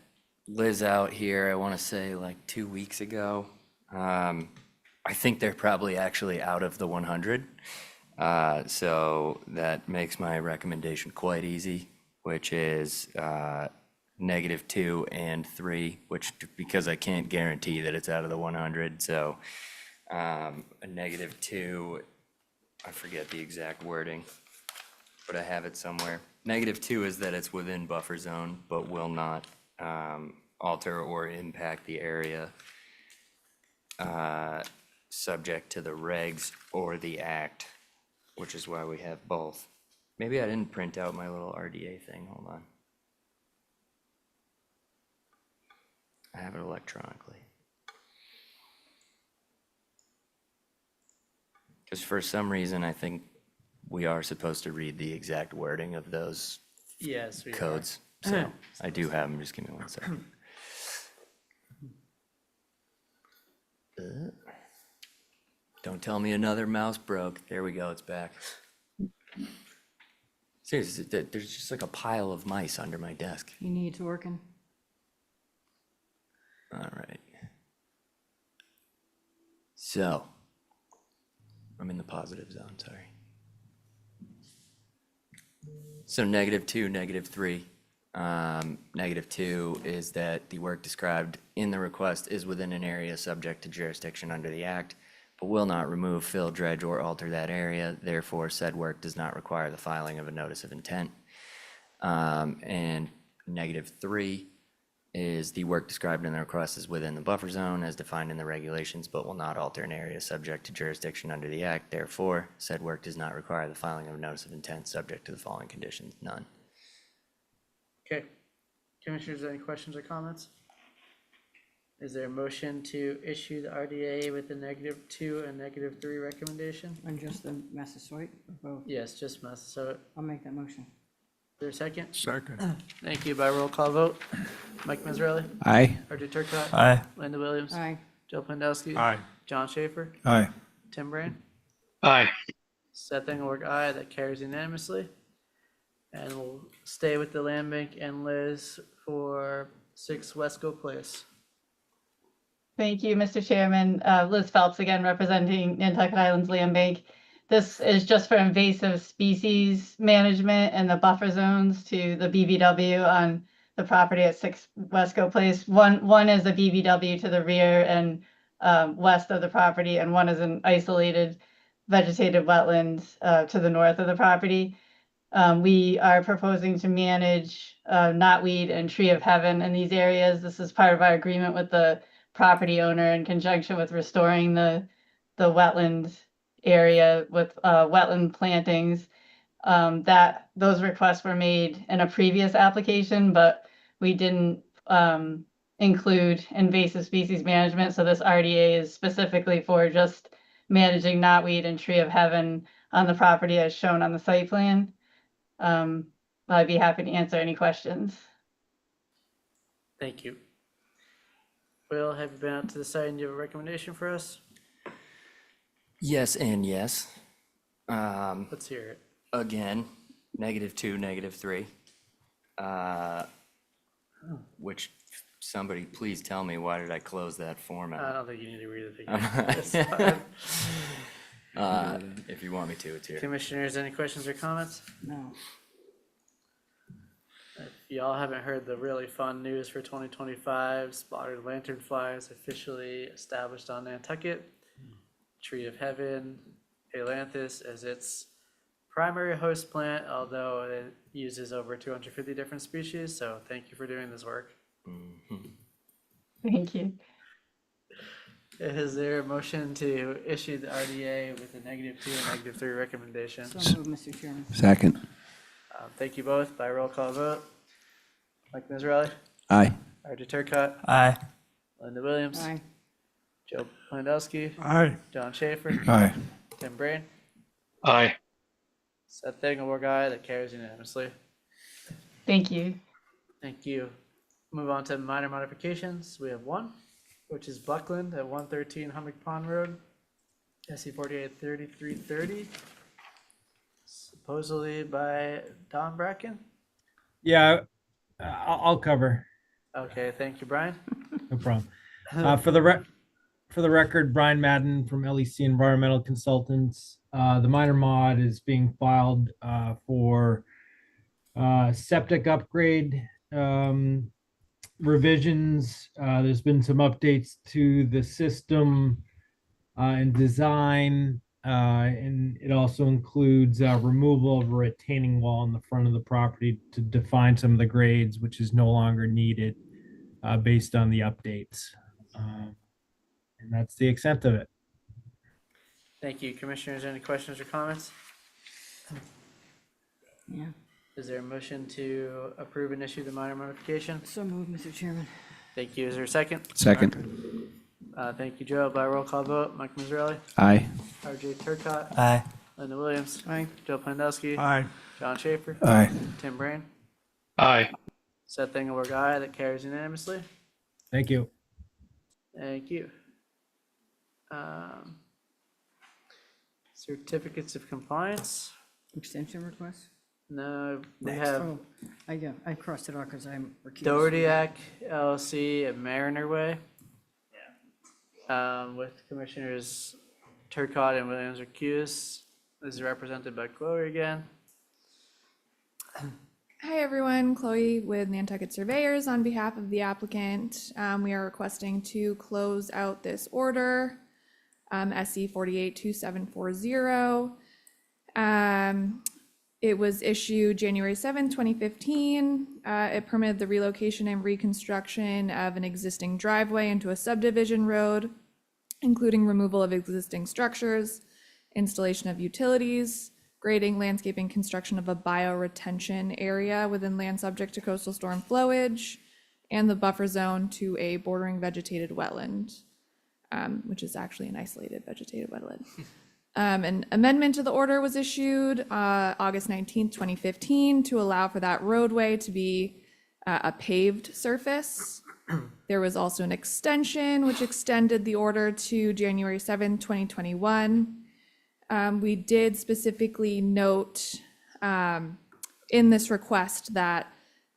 Liz out here, I want to say like 2 weeks ago. I think they're probably actually out of the 100. So that makes my recommendation quite easy, which is -2 and 3, which because I can't guarantee that it's out of the 100. So a -2, I forget the exact wording, but I have it somewhere. -2 is that it's within buffer zone, but will not alter or impact the area subject to the regs or the act, which is why we have both. Maybe I didn't print out my little RDA thing. Hold on. I have it electronically. Because for some reason, I think we are supposed to read the exact wording of those Yes, we are. codes. So I do have them. Just give me 1 second. Don't tell me another mouse broke. There we go. It's back. Seriously, there's just like a pile of mice under my desk. You need it's working. All right. So, I'm in the positive zone, sorry. So -2, -3. -2 is that the work described in the request is within an area subject to jurisdiction under the act, but will not remove, fill, dredge, or alter that area. Therefore, said work does not require the filing of a notice of intent. And -3 is the work described in the request is within the buffer zone as defined in the regulations, but will not alter an area subject to jurisdiction under the act. Therefore, said work does not require the filing of a notice of intent subject to the following conditions, none. Okay. Commissioners, any questions or comments? Is there a motion to issue the RDA with a -2 and -3 recommendation? On just the Massasoit or both? Yes, just Massasoit. I'll make that motion. Is there a second? Second. Thank you. By roll call vote. Mike Mazzarelli. Aye. RJ Turcott. Aye. Linda Williams. Aye. Joe Pandowski. Aye. John Schaefer. Aye. Tim Brain. Aye. Seth Engelberg, aye. That carries unanimously. And we'll stay with the land bank and Liz for 6 Wesco Place. Thank you, Mr. Chairman. Liz Phelps again, representing Nantucket Islands Land Bank. This is just for invasive species management and the buffer zones to the BVW on the property at 6 Wesco Place. One is a BVW to the rear and west of the property, and one is an isolated vegetated wetland to the north of the property. We are proposing to manage knotweed and tree of heaven in these areas. This is part of our agreement with the property owner in conjunction with restoring the wetland area with wetland plantings. That those requests were made in a previous application, but we didn't include invasive species management. So this RDA is specifically for just managing knotweed and tree of heaven on the property as shown on the site plan. I'd be happy to answer any questions. Thank you. Will, have you been out to the site and do you have a recommendation for us? Yes and yes. Let's hear it. Again, -2, -3. Which, somebody please tell me, why did I close that form I out? don't think you need to read it again. It's fine. If you want me to, it's here. Commissioners, any questions or comments? No. If y'all haven't heard the really fun news for 2025, spotted lanternflies officially established on Nantucket. Tree of Heaven, ailanthus as its primary host plant, although it uses over 250 different species. So thank you for doing this work. Thank you. Is there a motion to issue the RDA with a -2 and -3 recommendation? So moved, Mr. Chairman. Second. Thank you both by roll call vote. Mike Mazzarelli. Aye. RJ Turcott. Aye. Linda Williams. Aye. Joe Pandowski. Aye. John Schaefer. Aye. Tim Brain. Aye. Seth Engelberg, aye. That carries unanimously. Thank you. Thank you. Move on to minor modifications. We have one, which is Buckland at 113 Hummock Pond Road. SC 483330, supposedly by Don Bracken. Yeah, I'll cover. Okay, thank you, Brian. No problem. For the record, Brian Madden from LEC Environmental Consultants. The minor mod is being filed for septic upgrade revisions. There's been some updates to the system and design, and it also includes removal of a retaining wall in the front of the property to define some of the grades, which is no longer needed based on the updates. And that's the extent of it. Thank you. Commissioners, any questions or comments? Yeah. Is there a motion to approve and issue the minor modification? So moved, Mr. Chairman. Thank you. Is there a second? Second. Thank you, Joe. By roll call vote, Mike Mazzarelli, Aye. RJ Turcott, Aye. Linda Williams, Aye. Joe Pandowski, Aye. John Schaefer, Aye. Tim Brain, Aye. Seth Engelberg, aye. That carries unanimously. Thank you. Thank you. Certificates of compliance. Extension request? No, we Next. have Oh, I crossed it off because I'm recused. Dohertyak LLC at Mariner Way. With Commissioners Turcott and Williams recused. This is represented by Chloe again. Hi, everyone. Chloe with Nantucket Surveyors on behalf of the applicant. We are requesting to close out this order, SC 482740. It was issued January 7, 2015. It permitted the relocation and reconstruction of an existing driveway into a subdivision road, including removal of existing structures, installation of utilities, grading, landscaping, construction of a bioretention area within land subject to coastal storm flowage, and the buffer zone to a bordering vegetated wetland, which is actually an isolated vegetated wetland. An amendment to the order was issued August 19th, 2015 to allow for that roadway to be a paved surface. There was also an extension which extended the order to January 7th, 2021. We did specifically note in this request that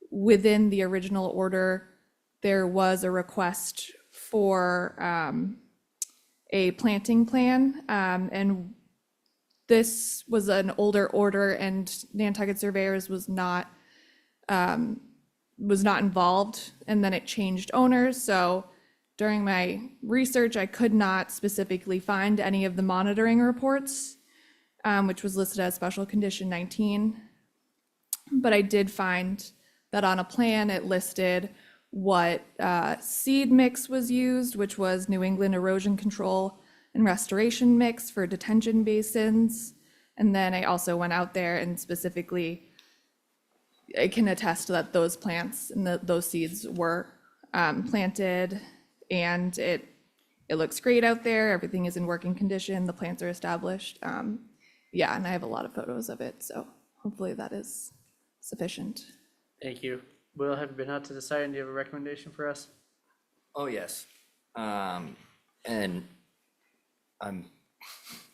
within the original order, there was a request for a planting plan, and this was an older order, and Nantucket Surveyors was not involved, and then it changed owners. So during my research, I could not specifically find any of the monitoring reports, which was listed as special condition 19. But I did find that on a plan, it listed what seed mix was used, which was New England erosion control and restoration mix for detention basins. And then I also went out there and specifically, I can attest that those plants and those seeds were planted, and it looks great out there. Everything is in working condition. The plants are established. Yeah, and I have a lot of photos of it, so hopefully that is sufficient. Thank you. Will, have you been out to the site and do you have a recommendation for us? Oh, yes. And I'm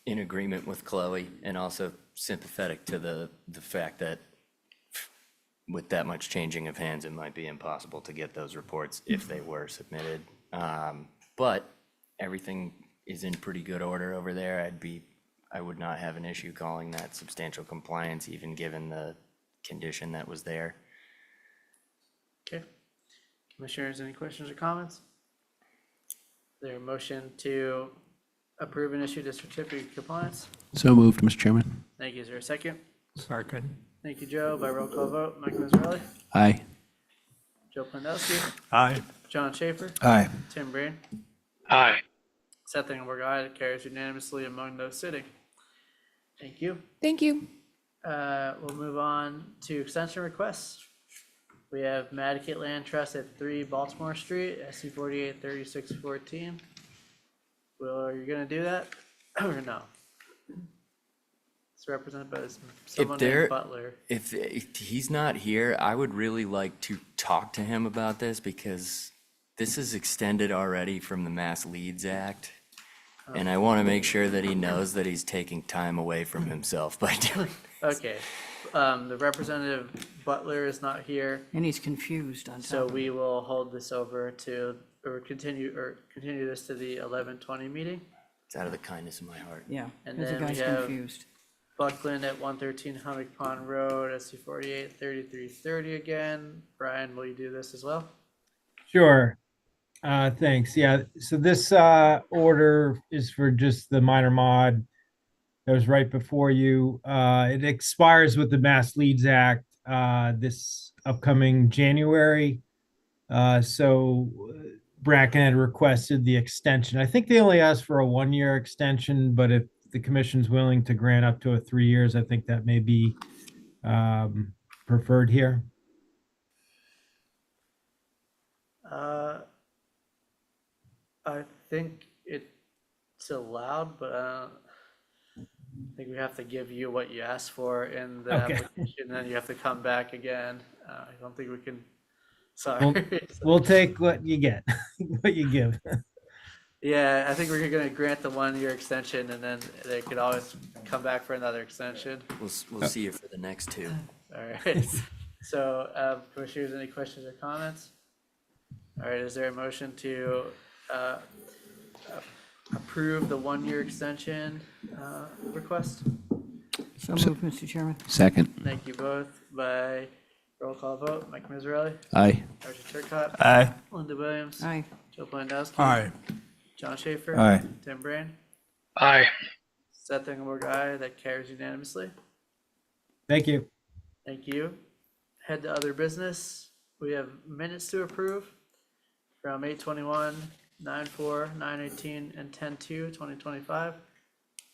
in agreement with Chloe and also sympathetic to the fact that with that much changing of hands, it might be impossible to get those reports if they were submitted. But everything is in pretty good order over there. I would not have an issue calling that substantial compliance, even given the condition that was there. Okay. Commissioners, any questions or comments? Is there a motion to approve and issue the certificate of compliance? So moved, Mr. Chairman. Thank you. Is there a second? Second. Thank you, Joe. By roll call vote, Mike Mazzarelli, Aye. Joe Pandowski, Aye. John Schaefer, Aye. Tim Brain, Aye. Seth Engelberg, aye. That carries unanimously among those sitting. Thank you. Thank you. We'll move on to extension requests. We have Nantucket Land Trust at 3 Baltimore Street, SC 483614. Will, are you gonna do that or no? It's represented by someone named Butler. If he's not here, I would really like to talk to him about this because this is extended already from the Mass Leads Act. And I want to make sure that he knows that he's taking time away from himself by doing. Okay, the Representative Butler is not here, And he's confused on so top of we it. will hold this over to, or continue this to the 11:20 meeting. It's out of the kindness of my heart. Yeah, And because the then we guy's have confused. Buckland at 113 Hummock Pond Road, SC 48 3330 again. Brian, will you do this as well? Sure. Thanks. Yeah, so this order is for just the minor mod that was right before you. It expires with the Mass Leads Act this upcoming January. So Bracken had requested the extension. I think they only asked for a 1-year extension, but if the commission's willing to grant up to 3 years, I think that may be preferred here. I think it's allowed, but I think we have to give you what you asked for in the Okay. application, then you have to come back again. I don't think we can, We'll, sorry. we'll take what you get, what you give. Yeah, I think we're gonna grant the 1-year extension and then they could always come back for another extension. We'll see you for the next two. All right, so, commissioners, any questions or comments? All right, is there a motion to, approve the 1-year extension, request? So moved, Mr. Chairman. Second. Thank you both. By roll call vote, Mike Miserelli, Aye. Archie Turcott. Aye. Linda Williams. Aye. Joe Blandowski. Aye. John Schaefer. Aye. Tim Brain. Aye. Seth Engelberg, aye. That carries unanimously. Thank you. Thank you. Head to other business. We have minutes to approve from 8/21, 9/4, 9/18, and 10/2, 2025.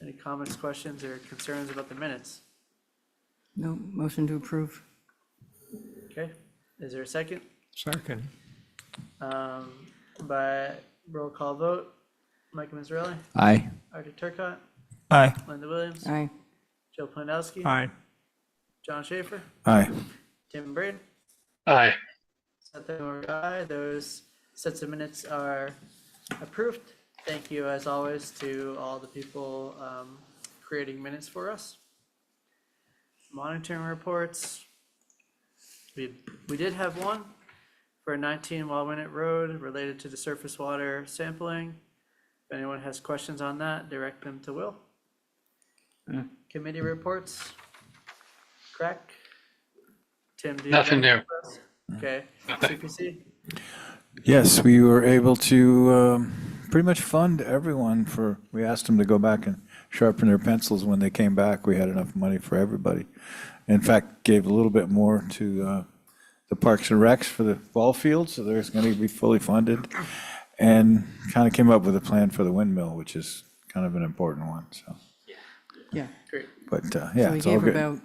Any comments, questions, or concerns about the minutes? No, motion to approve. Okay, is there a second? Second. By roll call vote, Mike Miserelli, Aye. Artie Turcott, Aye. Linda Williams, Aye. Joe Plandowski, Aye. John Schaefer, Aye. Tim Braid, Aye. Seth Engelberg, aye. Those sets of minutes are approved. Thank you, as always, to all the people creating minutes for us. Monitoring reports. We did have one for 19 Walwinet Road related to the surface water sampling. If anyone has questions on that, direct them to Will. Committee reports. Crack. Tim, do you have Nothing anything new. for us? Okay, CPC. Yes, we were able to pretty much fund everyone for, we asked them to go back and sharpen their pencils when they came back. We had enough money for everybody. In fact, gave a little bit more to the Parks and Recs for the ball field, so there's going to be fully funded. And kind of came up with a plan for the windmill, which is kind of an important one, so. Yeah. Great. But, So yeah, we it's all gave good. about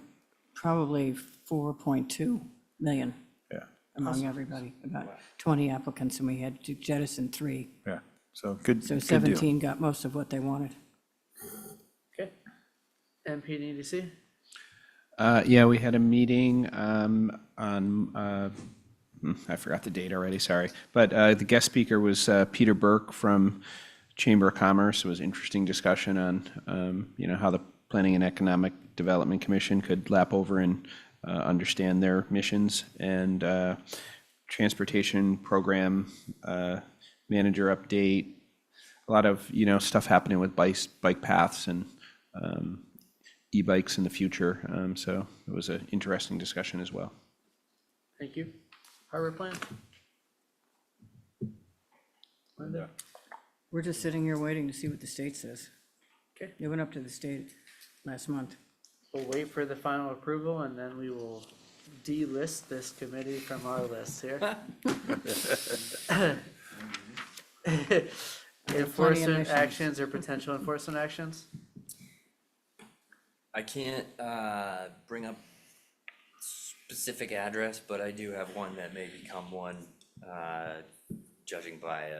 probably 4.2 million. Yeah. Among everybody, about 20 applicants, and we had to jettison 3. Yeah, so good, So good deal. 17 got most of what they wanted. Okay. MPDDC. Yeah, we had a meeting I forgot the date already, sorry. But the guest speaker was Peter Burke from Chamber of Commerce. It was interesting discussion on, how the Planning and Economic Development Commission could lap over and understand their missions, and transportation program manager update. A lot of, stuff happening with bike paths and e-bikes in the future. So it was an interesting discussion as well. Thank you. Harbor Plan. Linda. We're just sitting here waiting to see what the state says. Okay. It went up to the state last month. We'll wait for the final approval and then we will delist this committee from our list here. Enforcement missions. actions or potential enforcement actions? I can't bring up specific address, but I do have one that may become one, judging by,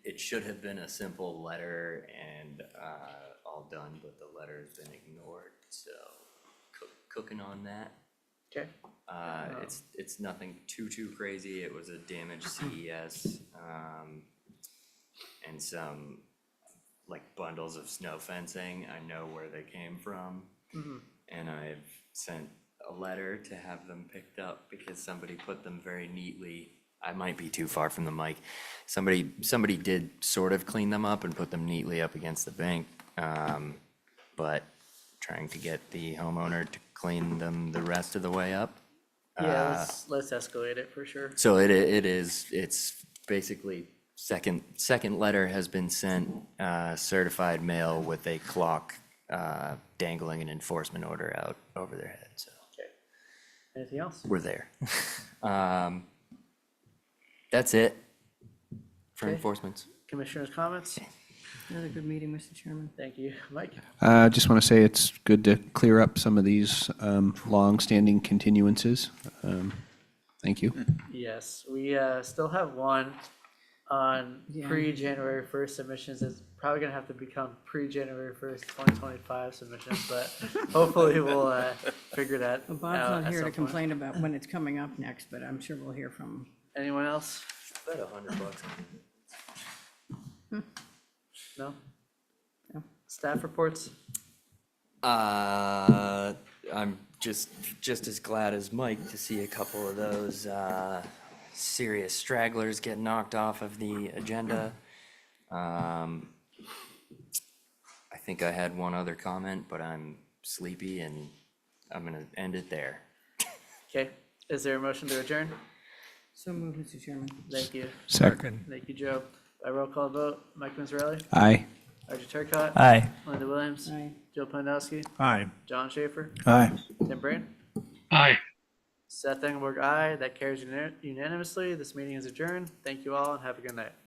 it should have been a simple letter and all done, but the letter's been ignored, so cooking on that. Okay. It's nothing too crazy. It was a damaged CES, and some like bundles of snow fencing. I know where they came from. And I've sent a letter to have them picked up because somebody put them very neatly. I might be too far from the mic. Somebody did sort of clean them up and put them neatly up against the bank. But trying to get the homeowner to clean them the rest of the way up. Yeah, let's escalate it for sure. So it's basically second letter has been sent, certified mail with a clock dangling an enforcement order out over their head, so Okay. Anything else? we're there. That's it for Okay. enforcements. Commissioners' comments? Another good meeting, Mr. Chairman. Thank you. Mike? I just want to say it's good to clear up some of these long-standing continuances. Thank you. Yes, we still have one on Yeah. pre-January 1st submissions. It's probably gonna have to become pre-January 1st, 2025 submissions, but hopefully we'll figure that Well, Bob's out not at here to some point. complain about when it's coming up next, but I'm sure we'll hear from him. Anyone else? About $100. No? Staff reports? I'm just as glad as Mike to see a couple of those serious stragglers get knocked off of the agenda. I think I had one other comment, but I'm sleepy and I'm gonna end it there. Okay, is there a motion to adjourn? So moved, Mr. Chairman. Thank you. Second. Thank you, Joe. By roll call vote, Mike Mazzarelli? Aye. Archie Turcott? Aye. Linda Williams? Aye. Joe Pandowski? Aye. John Schaefer? Aye. Tim Brain? Aye. Seth Engelberg, aye. That carries unanimously. This meeting is adjourned. Thank you all and have a good night.